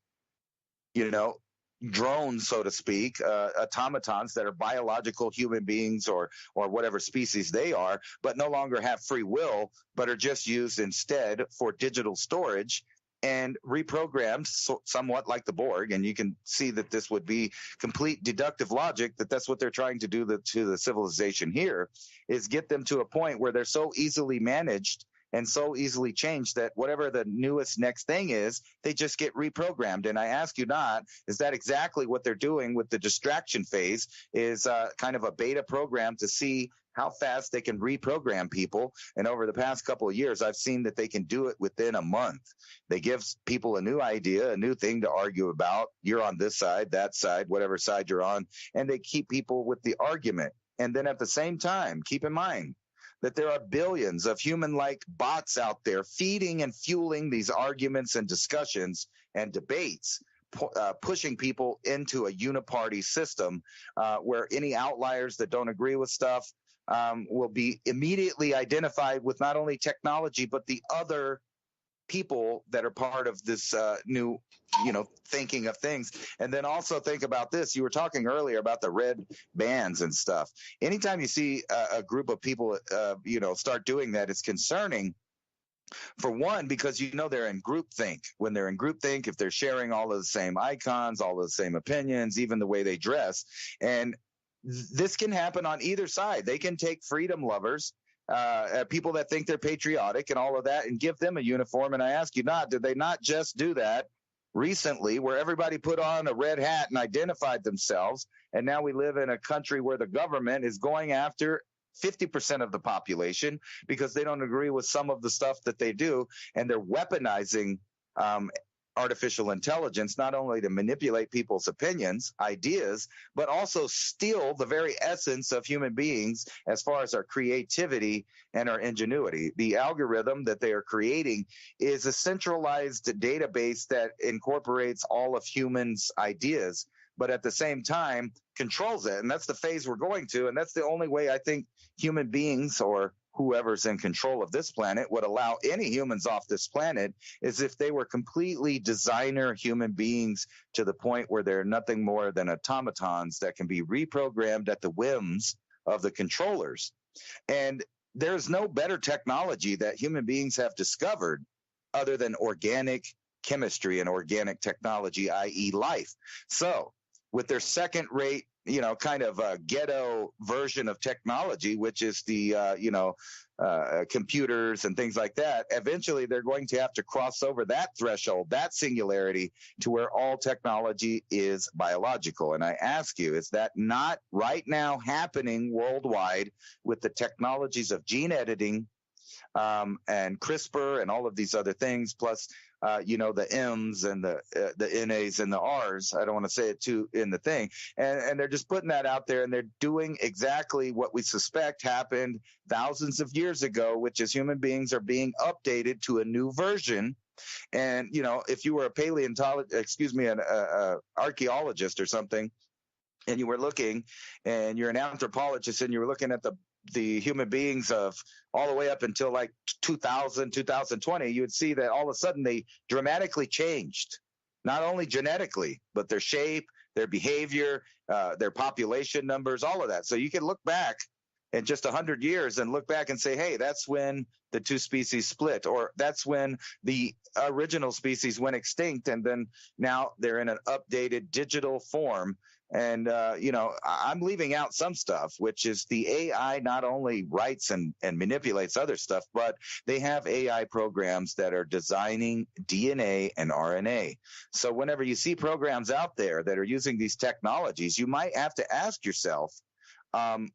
drones, so to speak, automatons that are biological human beings or whatever species they are, but no longer have free will, but are just used instead for digital storage and reprogrammed, somewhat like the Borg. And you can see that this would be complete deductive logic, that's what they're trying to do to the civilization here, is get them to a point where they're so easily managed and so easily changed that whatever the newest next thing is, they just get reprogrammed. And I ask you not, is that exactly what they're doing with the distraction phase, is kind of a beta program to see how fast they can reprogram people. And over the past couple of years, I've seen that they can do it within a month. They give people a new idea, a new thing to argue about. You're on this side, that side, whatever side you're on, and they keep people with the argument. And then at the same time, keep in mind that there are billions of human-like bots out there feeding and fueling these arguments and discussions and debates, pushing people into a uniparty system where any outliers that don't agree with stuff will be immediately identified with not only technology, but the other people that are part of this new, thinking of things. And then also think about this. You were talking earlier about the red bands and stuff. Anytime you see a group of people, start doing that, it's concerning. For one, because they're in groupthink. When they're in groupthink, if they're sharing all of the same icons, all of the same opinions, even the way they dress, and this can happen on either side. They can take freedom lovers, people that think they're patriotic and all of that, and give them a uniform. And I ask you not, did they not just do that recently, where everybody put on a red hat and identified themselves? And now we live in a country where the government is going after 50% of the population because they don't agree with some of the stuff that they do, and they're weaponizing artificial intelligence, not only to manipulate people's opinions, ideas, but also steal the very essence of human beings as far as our creativity and our ingenuity. The algorithm that they are creating is a centralized database that incorporates all of humans' ideas, but at the same time controls it. And that's the phase we're going to. And that's the only way I think human beings, or whoever's in control of this planet, would allow any humans off this planet, is if they were completely designer human beings to the point where they're nothing more than automatons that can be reprogrammed at the whims of the controllers. And there's no better technology that human beings have discovered other than organic chemistry and organic technology, i.e. life. So with their second rate, kind of a ghetto version of technology, which is the, computers and things like that, eventually they're going to have to cross over that threshold, that singularity, to where all technology is biological. And I ask you, is that not right now happening worldwide with the technologies of gene editing and CRISPR and all of these other things, plus the M's and the NAs and the R's. I don't want to say it too in the thing. And they're just putting that out there, and they're doing exactly what we suspect happened thousands of years ago, which is human beings are being updated to a new version. And, if you were an archaeologist or something, and you were looking, and you're an anthropologist, and you were looking at the human beings of all the way up until like 2000, 2020, you would see that all of a sudden they dramatically changed, not only genetically, but their shape, their behavior, their population numbers, all of that. So you can look back in just 100 years and look back and say, hey, that's when the two species split, or that's when the original species went extinct, and then now they're in an updated digital form. And, I'm leaving out some stuff, which is the AI not only writes and manipulates other stuff, but they have AI programs that are designing DNA and RNA. So whenever you see programs out there that are using these technologies, you might have to ask yourself,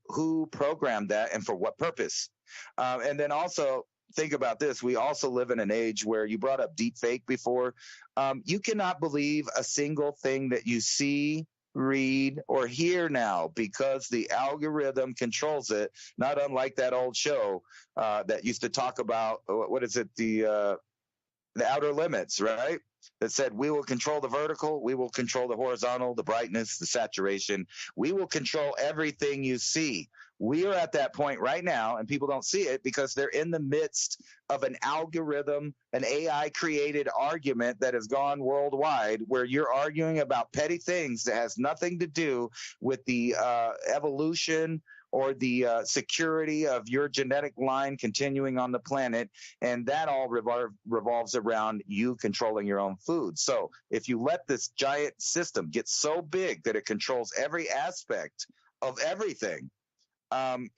who programmed that and for what purpose? And then also think about this. We also live in an age where you brought up deep fake before. You cannot believe a single thing that you see, read, or hear now, because the algorithm controls it, not unlike that old show that used to talk about, what is it, the outer limits, right? That said, we will control the vertical, we will control the horizontal, the brightness, the saturation. We will control everything you see. We are at that point right now, and people don't see it because they're in the midst of an algorithm, an AI-created argument that has gone worldwide, where you're arguing about petty things that has nothing to do with the evolution or the security of your genetic line continuing on the planet. And that all revolves around you controlling your own food. So if you let this giant system get so big that it controls every aspect of everything,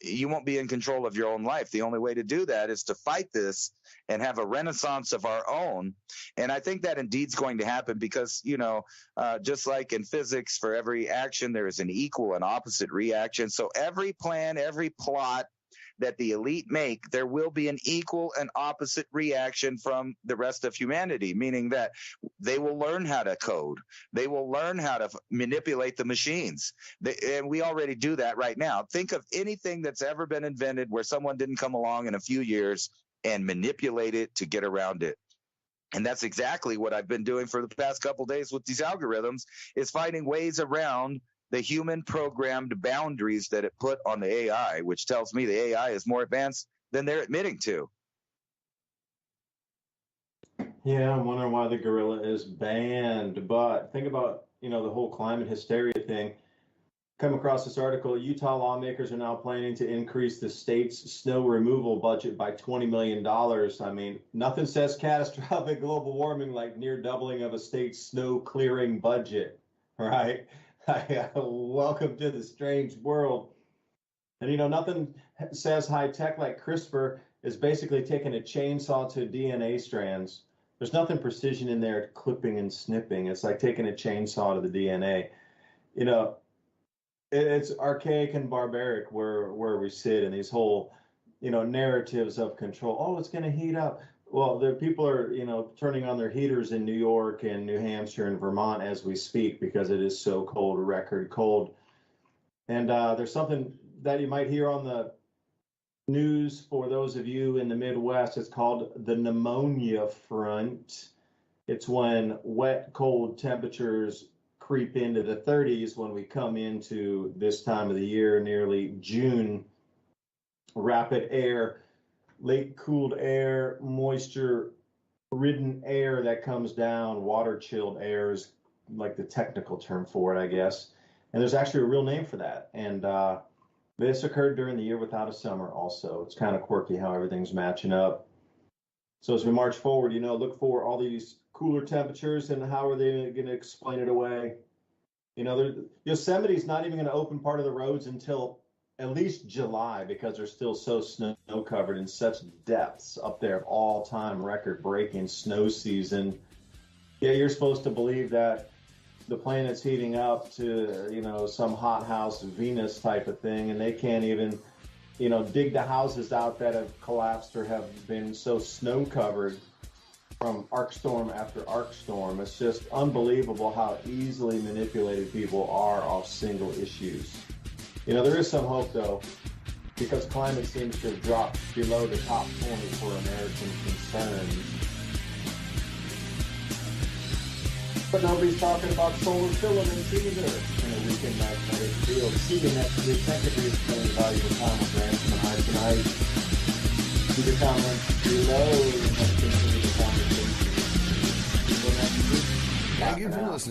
you won't be in control of your own life. The only way to do that is to fight this and have a renaissance of our own. And I think that indeed is going to happen because, just like in physics, for every action, there is an equal and opposite reaction. So every plan, every plot that the elite make, there will be an equal and opposite reaction from the rest of humanity, meaning that they will learn how to code. They will learn how to manipulate the machines. And we already do that right now. Think of anything that's ever been invented where someone didn't come along in a few years and manipulate it to get around it. And that's exactly what I've been doing for the past couple of days with these algorithms, is finding ways around the human programmed boundaries that it put on the AI, which tells me the AI is more advanced than they're admitting to.
Yeah, I'm wondering why the gorilla is banned. But think about, the whole climate hysteria thing. Come across this article, Utah lawmakers are now planning to increase the state's snow removal budget by $20 million. I mean, nothing says catastrophic global warming like near doubling of a state's snow clearing budget, right? Welcome to the strange world. And nothing says high tech like CRISPR is basically taking a chainsaw to DNA strands. There's nothing precision in there, clipping and snipping. It's like taking a chainsaw to the DNA. It's archaic and barbaric where we sit in these whole, narratives of control. Oh, it's going to heat up. Well, the people are, turning on their heaters in New York and New Hampshire and Vermont as we speak because it is so cold, record cold. And there's something that you might hear on the news for those of you in the Midwest. It's called the pneumonia front. It's when wet, cold temperatures creep into the 30s when we come into this time of the year, nearly June. Rapid air, late cooled air, moisture ridden air that comes down, water chilled air is like the technical term for it, I guess. And there's actually a real name for that. And this occurred during the year without a summer also. It's kind of quirky how everything's matching up. So as we march forward, look for all these cooler temperatures, and how are they going to explain it away? Yosemite's not even going to open part of the roads until at least July because they're still so snow covered in such depths up there, all-time record-breaking snow season. Yeah, you're supposed to believe that the planet's heating up to, some hothouse Venus type of thing, and they can't even, dig the houses out that have collapsed or have been so snow covered from arc storm after arc storm. It's just unbelievable how easily manipulated people are off single issues. There is some hope, though, because climate seems to have dropped below the top 20 for American concerns. But nobody's talking about solar filaments either in a weakened magnetic field. See you next week. Thank you for your spending valuable time with Ransom and I tonight. Leave your comments below and let's continue the conversation. Until next week.
Thank you for listening.